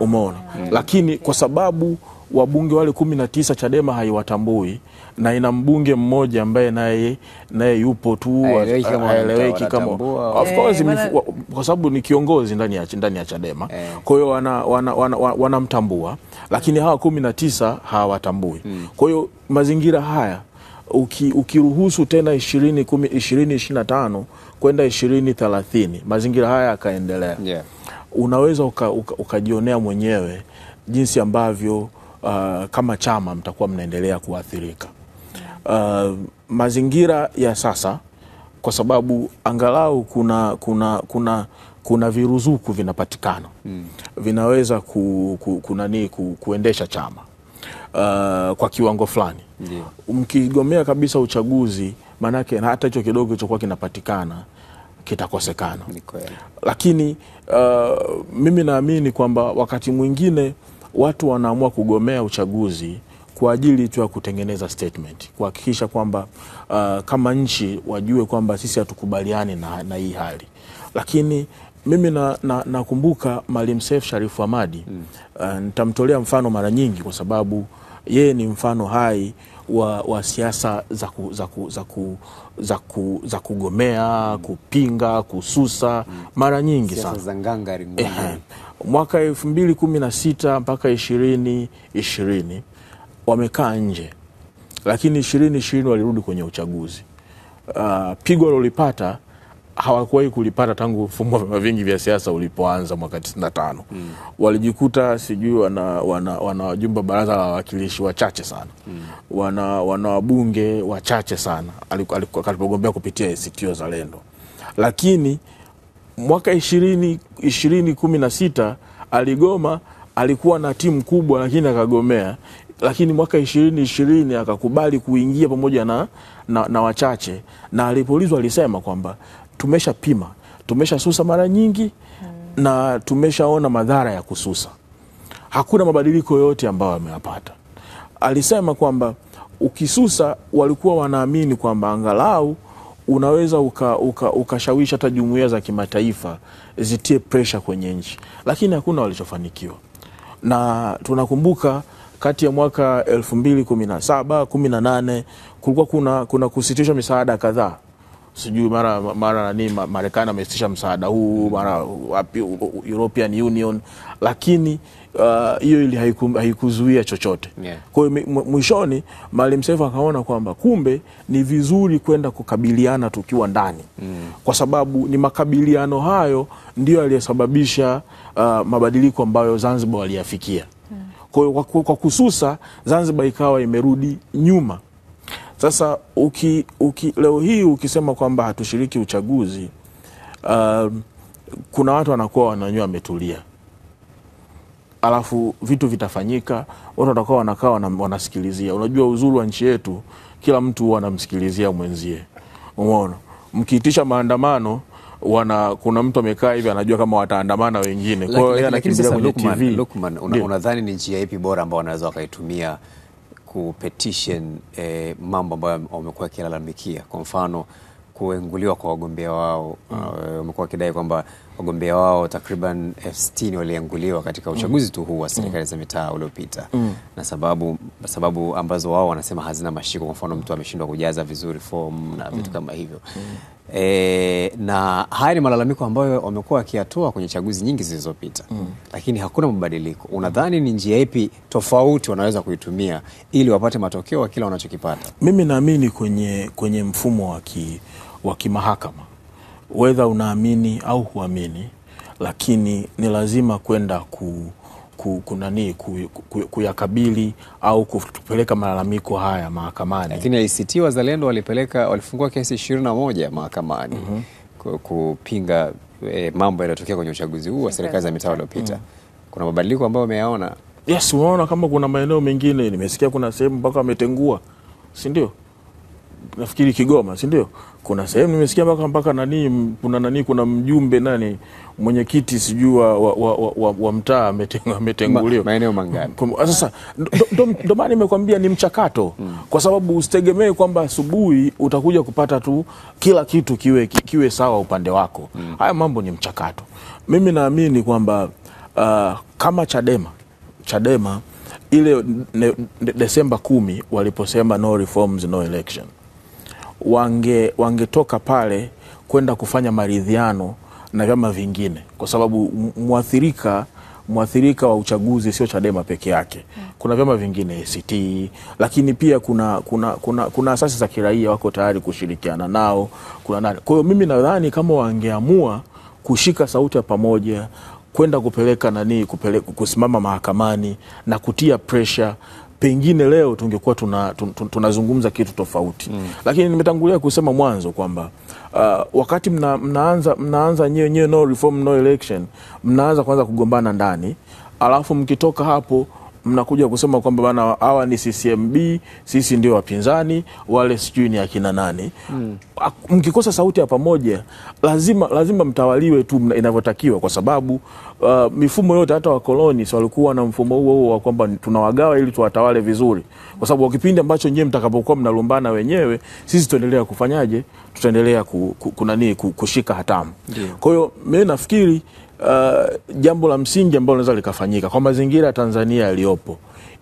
Umeona? Lakini kwa sababu wabunge wale 19 Chadema haiwatambui na ina mbunge mmoja ambaye naye yupo tu haeleweki kama of course kwa sababu ni kiongozi ndani ya Chadema. Kwa hiyo wanamtambua, lakini hawa 19 hawatambui. Kwa hiyo mazingira haya ukiruhusu tena 2025 kwenda 2030 mazingira haya yakaendelea, unaweza ukajionea mwenyewe jinsi ambavyo kama chama mtakuwa mnaendelea kuathirika. Mazingira ya sasa, kwa sababu angalau kuna viruzuku vinapatikana vinaweza kuendesha chama kwa kiwango fulani. Mkigomea kabisa uchaguzi, manake na hata hicho kidogo kilichokuwa kinapatikana kitakosekana. Lakini mimi naamini kwamba wakati mwingine watu wanaamua kugomea uchaguzi kwa ajili tu ya kutengeneza statement, kuhakikisha kwamba kama nchi wajue kwamba sisi hatukubaliani na hii hali. Lakini mimi nakumbuka Maalim Seif Sharif Hamad, nitamtolea mfano mara nyingi kwa sababu yeye ni mfano hai wa siasa za kugomea, kupinga, kususa mara nyingi sana. Siasa za ngangari. Mwaka 2016 mpaka 2020 wamekaa nje, lakini 2020 walirudi kwenye uchaguzi. Pigo walilopata hawakuwahi kulipata tangu mfumo wa vyama vingi vya siasa ulipoanza mwaka 95. Walijikuta sijui wana wajumbe baraza la wawakilishi wachache sana. Wana wabunge wachache sana alipogombea kupitia ACT Wazalendo. Lakini mwaka 2016 aligoma, alikuwa na timu kubwa lakini akagomea. Lakini mwaka 2020 akakubali kuingia pamoja na wachache, na alipoulizwa alisema kwamba tumeshapima, tumeshasusa mara nyingi na tumeshaona madhara ya kususa. Hakuna mabadiliko yote ambayo ameyapata. Alisema kwamba ukisusa walikuwa wanaamini kwamba angalau unaweza ukashawishi hata jumuiya za kimataifa zitie pressure kwenye nchi, lakini hakuna walichofanikiwa. Na tunakumbuka kati ya mwaka 2017, 18 kulikuwa kuna kusitisha misaada kadhaa. Sijui mara nani Marekani amesitisha msaada huu, mara wapi European Union, lakini hiyo ili haikuzuia chochote. Kwa hiyo mwishoni Maalim Seif akaona kwamba kumbe ni vizuri kwenda kukabiliana tukiwa ndani. Kwa sababu ni makabiliano hayo ndio yaliyosababisha mabadiliko ambayo Zanzibar waliyafikia. Kwa hiyo kwa kususa Zanzibar ikawa imerudi nyuma. Sasa leo hii ukisema kwamba hatushiriki uchaguzi, kuna watu wanakuwa wananyua wametulia. Alafu vitu vitafanyika, watu watakuwa wanakaa wanasikilizia. Unajua uzuri wa nchi yetu, kila mtu anamsikilizia mwenzie. Umeona? Mkiitisha maandamano, kuna mtu amekaa hivi anajua kama wataandamana wengine. Kwa hiyo anakimbilia kwenye TV. Lukman, unadhani ni njia ipi bora ambao wanaweza wakaitumia kupetition mambo ambayo wamekuwa wakilalamikia? Kwa mfano kuenguliwa kwa wagombea wao, wamekuwa wakidai kwamba wagombea wao takriban 60 walienguliwa katika uchaguzi tu huu wa serikali za mitaa uliopita, na sababu ambazo wao wanasema hazina mashiko. Kwa mfano mtu ameshindwa kujaza vizuri form na vitu kama hivyo. Na haya ni malalamiko ambayo wamekuwa wakiyatoa kwenye chaguzi nyingi zilizopita, lakini hakuna mabadiliko. Unadhani ni njia ipi tofauti wanaweza kuitumia ili wapate matokeo wa kila wanachokipata? Mimi naamini kwenye mfumo wa kimahakama, whether unaamini au huamini, lakini ni lazima kwenda kuyakabili au kupeleka malalamiko haya mahakamani. Lakini ACT Wazalendo walifungua kesi 21 mahakamani kupinga mambo yaliyotokea kwenye uchaguzi huu wa serikali za mitaa uliopita. Kuna mabadiliko ambayo umeyaona? Yes, unaona kama kuna maeneo mengine nimesikia kuna sehemu mpaka wametengua, si ndio? Nafikiri Kigoma, si ndio? Kuna sehemu nimesikia mpaka kuna mjumbe mwenyekiti sijui wa mtaa ametenguliwa. Maeneo mangapi? Sasa ndo maana nimekwambia ni mchakato. Kwa sababu usitegemee kwamba asubuhi utakuja kupata tu kila kitu kiwe sawa upande wako. Haya mambo ni mchakato. Mimi naamini kwamba kama Chadema ile Desemba 10 waliposema no reforms no election, wangetoka pale kwenda kufanya maridhiano na vyama vingine, kwa sababu muathirika wa uchaguzi sio Chadema peke yake. Kuna vyama vingine ACT, lakini pia kuna asasi za kiraia wako tayari kushirikiana nao. Kwa hiyo mimi nadhani kama wangeamua kushika sauti ya pamoja kwenda kusimama mahakamani na kutia pressure, pengine leo tungekuwa tunazungumza kitu tofauti. Lakini nimetangulia kusema mwanzo kwamba wakati mnaanza nyewe no reform no election, mnaanza kwanza kugombana ndani, alafu mkitoka hapo mnakuja kusema kwamba bana hawa ni CCMB, sisi ndio wapinzani, wale sijui ni akina nani. Mkikosa sauti ya pamoja lazima mtawaliwe tu inavyotakiwa, kwa sababu mifumo yote hata wakoloni walikuwa na mfumo huo wa kwamba tunawagawa ili tuwatawale vizuri, kwa sababu kipindi ambacho nyewe mtakapokuwa mnalumbana wenyewe, sisi tuendelea kufanyaje? Tutaendelea kushika hatamu. Kwa hiyo mimi nafikiri jambo la msingi ambalo linaweza likafanyika kwa mazingira ya Tanzania yaliyopo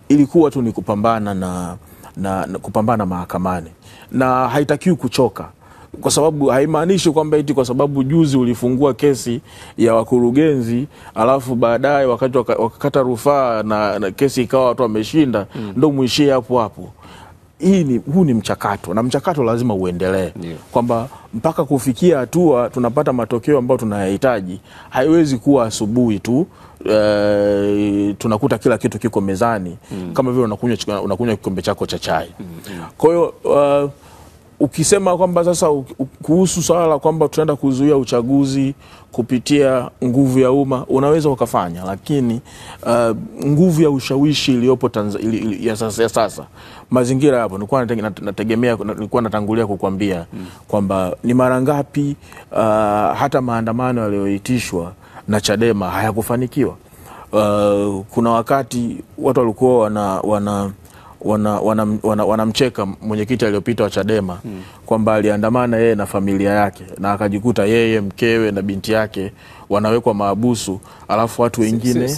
ilikuwa tu ni kupambana mahakamani, na haitakiwi kuchoka, kwa sababu haimaanishi kwamba eti kwa sababu juzi ulifungua kesi ya wakurugenzi alafu baadaye wakati wakakata rufaa na kesi ikawa watu wameshinda ndio muishie hapo. Huu ni mchakato, na mchakato lazima uendelee. Kwamba mpaka kufikia hatua tunapata matokeo ambayo tunayahitaji, haiwezi kuwa asubuhi tu tunakuta kila kitu kiko mezani kama vile unakunywa kikombe chako cha chai. Kwa hiyo ukisema kwamba sasa kuhusu swala la kwamba tunaenda kuzuia uchaguzi kupitia nguvu ya umma, unaweza ukafanya, lakini nguvu ya ushawishi iliyopo ya sasa mazingira hapo, nilikuwa natangulia kukwambia kwamba ni mara ngapi hata maandamano yaliyoitishwa na Chadema hayakufanikiwa. Kuna wakati watu walikuwa wanamcheka mwenyekiti aliyopita wa Chadema kwamba aliandamana yeye na familia yake na akajikuta yeye, mkewe na binti yake wanawekwa mahabusu, alafu watu wengine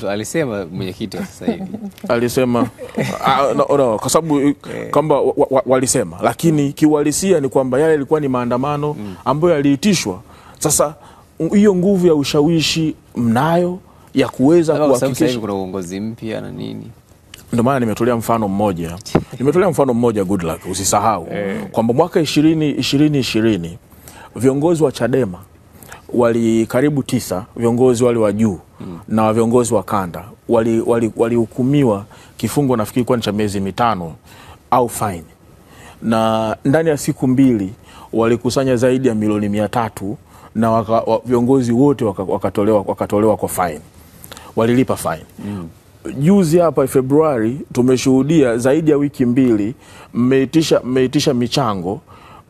alisema mwenyekiti wa sasa hivi alisema kwa sababu kwamba walisema, lakini kiuhalisia ni kwamba yale ilikuwa ni maandamano ambayo yaliitishwa. Sasa hiyo nguvu ya ushawishi mnayo ya kuweza kuhakikisha kuna uongozi mpya na nini. Ndio maana nimetolea mfano mmoja good luck, usisahau kwamba mwaka 2020 viongozi wa Chadema karibu 9 viongozi wale wa juu na viongozi wa kanda walihukumiwa kifungo, nafikiri kwa cha miezi 5 au fine, na ndani ya siku 2 walikusanya zaidi ya milioni 300 na viongozi wote wakatolewa kwa fine, walilipa fine. Juzi hapa Februari tumeshuhudia zaidi ya wiki 2 mmeitisha michango,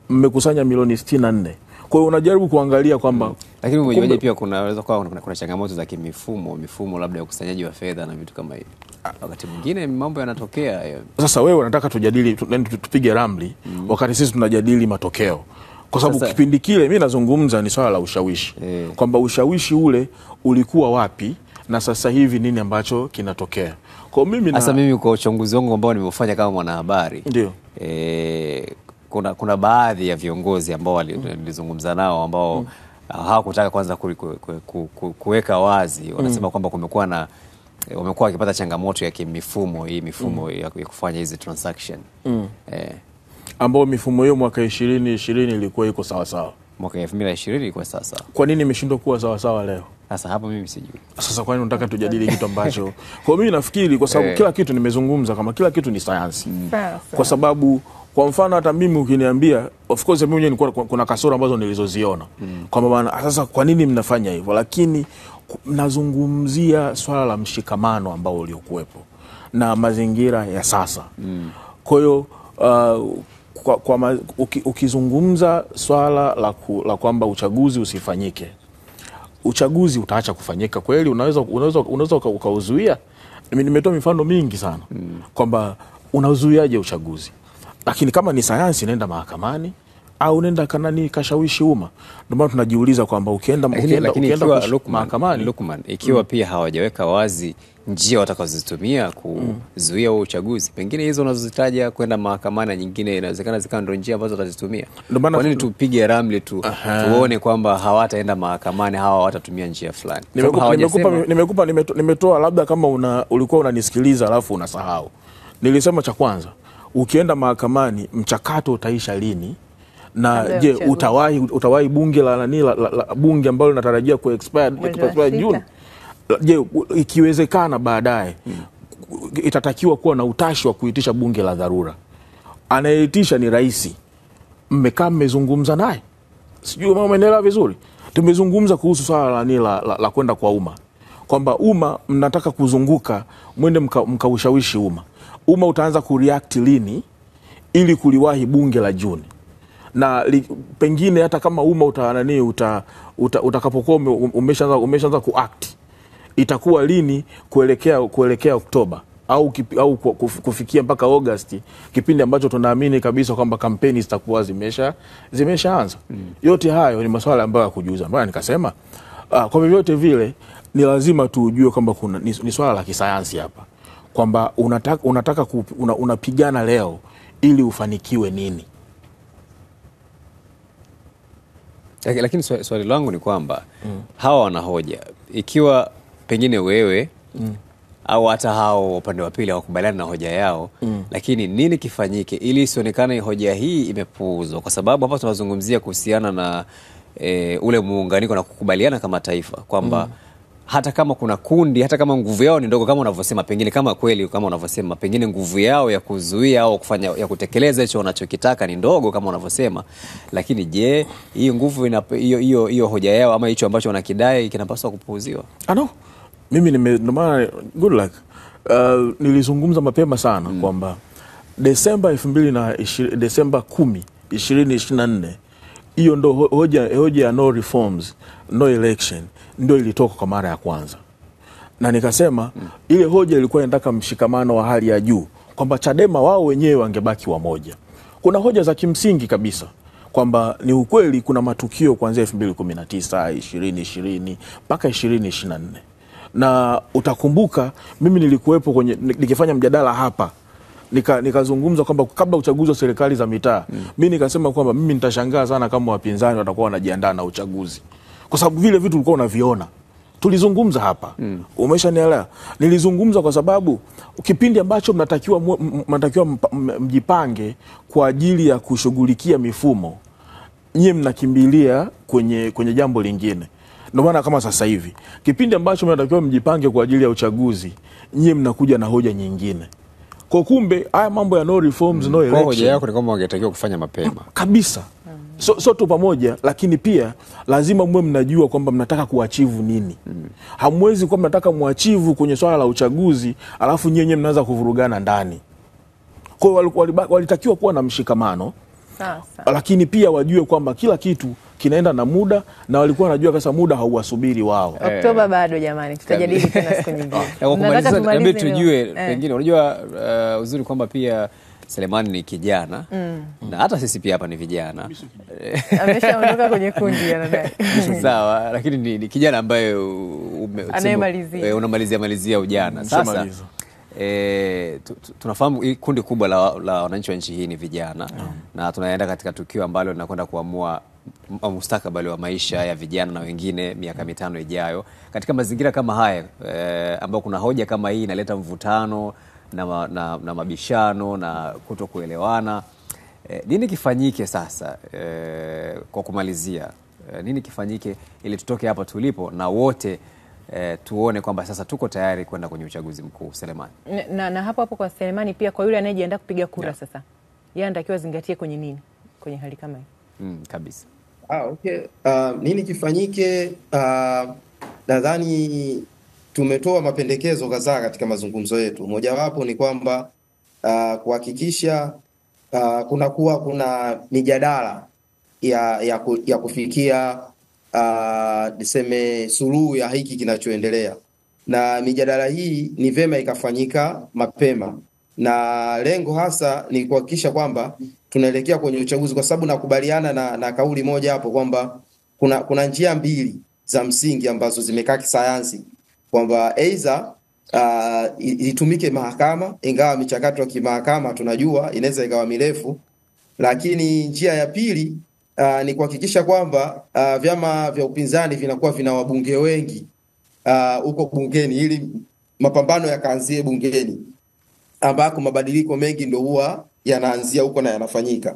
mmekusanya milioni 64. Kwa hiyo unajaribu kuangalia kwamba lakini umejuaje pia kunaweza kuwa kuna changamoto za mifumo labda ya ukusanyaji wa fedha na vitu kama hivyo. Wakati mwingine mambo yanatokea. Sasa wewe unataka tujadili tupige ramli wakati sisi tunajadili matokeo. Kwa sababu kipindi kile mimi nazungumza ni swala la ushawishi. Kwamba ushawishi ule ulikuwa wapi na sasa hivi nini ambacho kinatokea. Kwa mimi kwa uchunguzi wangu ambao nimeufanya kama mwanahabari. Ndio. Kuna baadhi ya viongozi ambao nilizungumza nao ambao hawakutaka kwanza kuweka wazi. Wanasema kwamba wamekuwa wakipata changamoto ya kimifumo, hii mifumo ya kufanya hizi transaction. Ambao mifumo hiyo mwaka 2020 ilikuwa iko sawa sawa. Mwaka 2020 ilikuwa sawa sawa. Kwa nini imeshindwa kuwa sawa sawa leo? Sasa hapo mimi sijui. Sasa kwa nini unataka tujadili kitu ambacho kwa mimi nafikiri kwa sababu kila kitu nimezungumza kama kila kitu ni sayansi. Kwa sababu kwa mfano hata mimi ukiniambia, of course mimi nilikuwa kuna kasoro ambazo nilizoziona. Kwamba bana sasa kwa nini mnafanya hivyo? Lakini nazungumzia swala la mshikamano ambao uliokuwepo na mazingira ya sasa. Kwa hiyo ukizungumza swala la kwamba uchaguzi usifanyike, uchaguzi utaacha kufanyika kweli? Unaweza ukauzuia? Nimetoa mifano mingi sana kwamba unazuiaje uchaguzi, lakini kama ni sayansi nenda mahakamani au nenda kashawishi umma. Ndio maana tunajiuliza kwamba ukienda mahakamani Lukman, ikiwa pia hawajaweka wazi njia watakazozitumia kuzuia huo uchaguzi, pengine hizo unazozitaja kwenda mahakamani na nyingine inawezekana zikawa ndio njia ambazo watazitumia. Kwa nini tupige ramli tuone kwamba hawataenda mahakamani, hawatatumia njia fulani? Nimetoa labda kama ulikuwa unanisikiliza alafu unasahau. Nilisema cha kwanza, ukienda mahakamani mchakato utaisha lini? Na je, utawahi bunge la bunge ambalo linatarajia expire June? Je, ikiwezekana baadaye itatakiwa kuwa na utashi wa kuitisha bunge la dharura. Anayeitisha ni rais. Mmekaa mmezungumza naye? Sijui umeelewa vizuri. Tumezungumza kuhusu swala la kwenda kwa umma. Kwamba umma mnataka kuzunguka, mwende mkaushawishi umma. Umma utaanza kureact lini ili kuliwahi bunge la Juni? Na pengine hata kama umma utakapokuwa umeshaanza kuact, itakuwa lini kuelekea Oktoba au kufikia mpaka Agosti, kipindi ambacho tunaamini kabisa kwamba kampeni zitakuwa zimeshaanza. Yote hayo ni masuala ambayo ya kujiuza, ambayo nikasema kwa vyovyote vile ni lazima tujue kwamba ni swala la kisayansi hapa, kwamba unapigana leo ili ufanikiwe nini. Lakini swali langu ni kwamba hawa wanahoja, ikiwa pengine wewe au hata hao upande wa pili hawakubaliana na hoja yao, lakini nini kifanyike ili isionekane hoja hii imepuuzwa? Kwa sababu hapa tunazungumzia kuhusiana na ule muunganiko na kukubaliana kama taifa kwamba hata kama kuna kundi, hata kama nguvu yao ni ndogo kama unavyosema, pengine kama kweli kama unavyosema, pengine nguvu yao ya kuzuia au kufanya ya kutekeleza hicho wanachokitaka ni ndogo kama unavyosema, lakini je, hiyo nguvu hiyo hoja yao ama hicho ambacho wanakidai kinapaswa kupuuziwa? Mimi ndio maana good luck nilizungumza mapema sana kwamba Desemba 10, 2024 hiyo ndo hoja ya no reforms, no election ndio ilitoka kwa mara ya kwanza. Na nikasema ile hoja ilikuwa inataka mshikamano wa hali ya juu, kwamba Chadema wao wenyewe wangebaki wamoja. Kuna hoja za kimsingi kabisa kwamba ni ukweli kuna matukio kuanzia 2019, 2020 mpaka 2024. Na utakumbuka mimi nilikuwepo nikifanya mjadala hapa, nikazungumza kwamba kabla uchaguzi wa serikali za mitaa, mimi nikasema kwamba mimi nitashangaa sana kama wapinzani watakuwa wanajiandaa na uchaguzi, kwa sababu vile vitu ulikuwa unaviona. Tulizungumza hapa. Umeshanielewa? Nilizungumza kwa sababu kipindi ambacho mnatakiwa mjipange kwa ajili ya kushughulikia mifumo, nyie mnakimbilia kwenye jambo lingine. Ndio maana kama sasa hivi kipindi ambacho mnatakiwa mjipange kwa ajili ya uchaguzi, nyie mnakuja na hoja nyingine. Kwa kumbe haya mambo ya no reforms, no election, hoja yako ni kama wangetakiwa kufanya mapema kabisa. So tu pamoja, lakini pia lazima mwe mnajua kwamba mnataka kuachivu nini. Hamwezi kwa mnataka muachivu kwenye swala la uchaguzi alafu nyenye mnaanza kuvurugana ndani. Kwa walitakiwa kuwa na mshikamano. Lakini pia wajue kwamba kila kitu kinaenda na muda, na walikuwa wanajua kasa muda hauwasubiri wao. Oktoba bado jamani, tutajadili tena siku nyingine. Kwa kumaliza tujue pengine unajua uzuri kwamba pia Selemani ni kijana na hata sisi pia hapa ni vijana. Ameshaondoka kwenye kundi anadai. Sawa, lakini ni kijana ambaye unamalizia ujana. Sasa tunafahamu kundi kubwa la wananchi wa nchi hii ni vijana na tunaenda katika tukio ambalo linakwenda kuamua mustakabali wa maisha ya vijana na wengine miaka 5 ijayo. Katika mazingira kama haya ambao kuna hoja kama hii inaleta mvutano na mabishano na kutokuelewana, nini kifanyike sasa? Kwa kumalizia, nini kifanyike ili tutoke hapa tulipo na wote tuone kwamba sasa tuko tayari kwenda kwenye uchaguzi mkuu? Selemani. Na hapo kwa Selemani pia, kwa yule anayejiandaa kupiga kura sasa, yeye anatakiwa zingatie kwenye nini kwenye hali kama hii? Kabisa. Okay. Nini kifanyike? Nadhani tumetoa mapendekezo kadhaa katika mazungumzo yetu. Mojawapo ni kwamba kuhakikisha kuna mijadala ya kufikia niseme suluhu ya hiki kinachoendelea, na mijadala hii ni vema ikafanyika mapema, na lengo hasa ni kuhakikisha kwamba tunaelekea kwenye uchaguzi, kwa sababu nakubaliana na kauli moja hapo kwamba kuna njia mbili za msingi ambazo zimekaa kisayansi, kwamba aidha itumike mahakama, ingawa michakato ya kimahakama tunajua inaweza ikawa mirefu, lakini njia ya pili ni kuhakikisha kwamba vyama vya upinzani vinakuwa vina wabunge wengi huko bungeni, ili mapambano yakaanzie bungeni, ambako mabadiliko mengi ndio huwa yanaanzia huko na yanafanyika.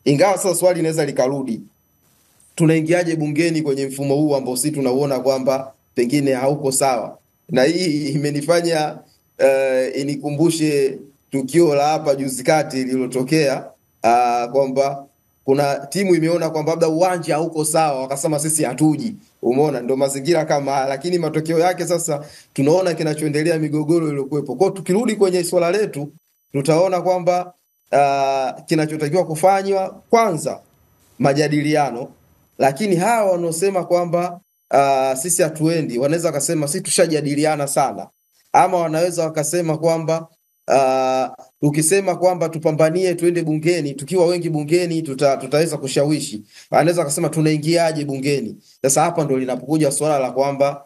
Ingawa sasa swali linaweza likarudi, tunaingiaje bungeni kwenye mfumo huu ambao sisi tunauona kwamba pengine hauko sawa? Na hii imenifanya inikumbushe tukio la hapa juzi kati lililotokea, kwamba kuna timu imeona kwamba labda uwanja hauko sawa, wakasema sisi hatuji. Umeona, ndio mazingira kama, lakini matokeo yake sasa tunaona kinachoendelea, migogoro iliyokuwepo. Kwa tukirudi kwenye swala letu, tutaona kwamba kinachotakiwa kufanywa kwanza majadiliano, lakini hawa wanaosema kwamba sisi hatuendi, wanaweza wakasema sisi tushajadiliana sana, ama wanaweza wakasema kwamba ukisema kwamba tupambanie tuende bungeni, tukiwa wengi bungeni tutaweza kushawishi. Anaweza akasema tunaingiaje bungeni? Sasa hapa ndo linapokuja swala la kwamba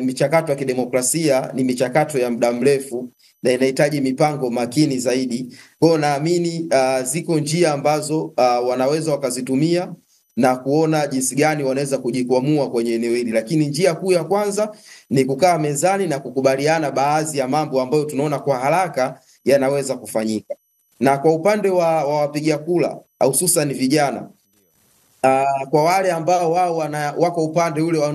michakato ya kidemokrasia ni michakato ya muda mrefu na inahitaji mipango makini zaidi. Kwa hiyo naamini ziko njia ambazo wanaweza wakazitumia na kuona jinsi gani wanaweza kujikwamua kwenye eneo hili, lakini njia kuu ya kwanza ni kukaa mezani na kukubaliana baadhi ya mambo ambayo tunaona kwa haraka yanaweza kufanyika. Na kwa upande wa wapiga kura, hususan vijana, kwa wale ambao wao wako upande ule wa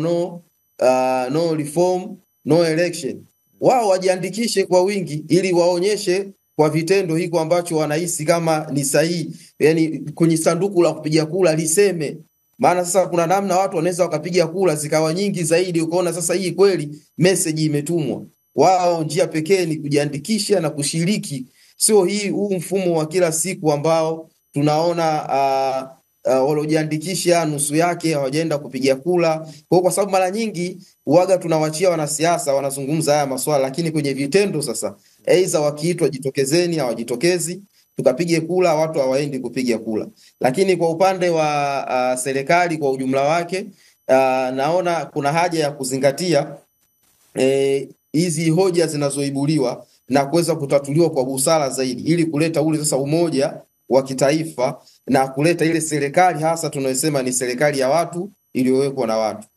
no reform no election, wao wajiandikishe kwa wingi ili waonyeshe kwa vitendo hiko ambacho wanahisi kama ni sahihi, yani kwenye sanduku la kupiga kura liseme. Maana sasa kuna namna watu wanaweza wakapiga kura zikawa nyingi zaidi, ukaona sasa hii kweli message imetumwa. Wao njia pekee ni kujiandikisha na kushiriki, sio huu mfumo wa kila siku ambao tunaona waliojiandikisha nusu yake hawajaenda kupiga kura. Kwa sababu mara nyingi huaga tunawachia wanasiasa wanazungumza haya maswala, lakini kwenye vitendo sasa aidha wakiitwa jitokezeni hawajitokezi, tukapige kura, watu hawaendi kupiga kura. Lakini kwa upande wa serikali kwa ujumla wake, naona kuna haja ya kuzingatia hizi hoja zinazoibuliwa na kuweza kutatuliwa kwa busara zaidi, ili kuleta ule sasa umoja wa kitaifa na kuleta ile serikali hasa tunayosema ni serikali ya watu iliyowekwa na watu.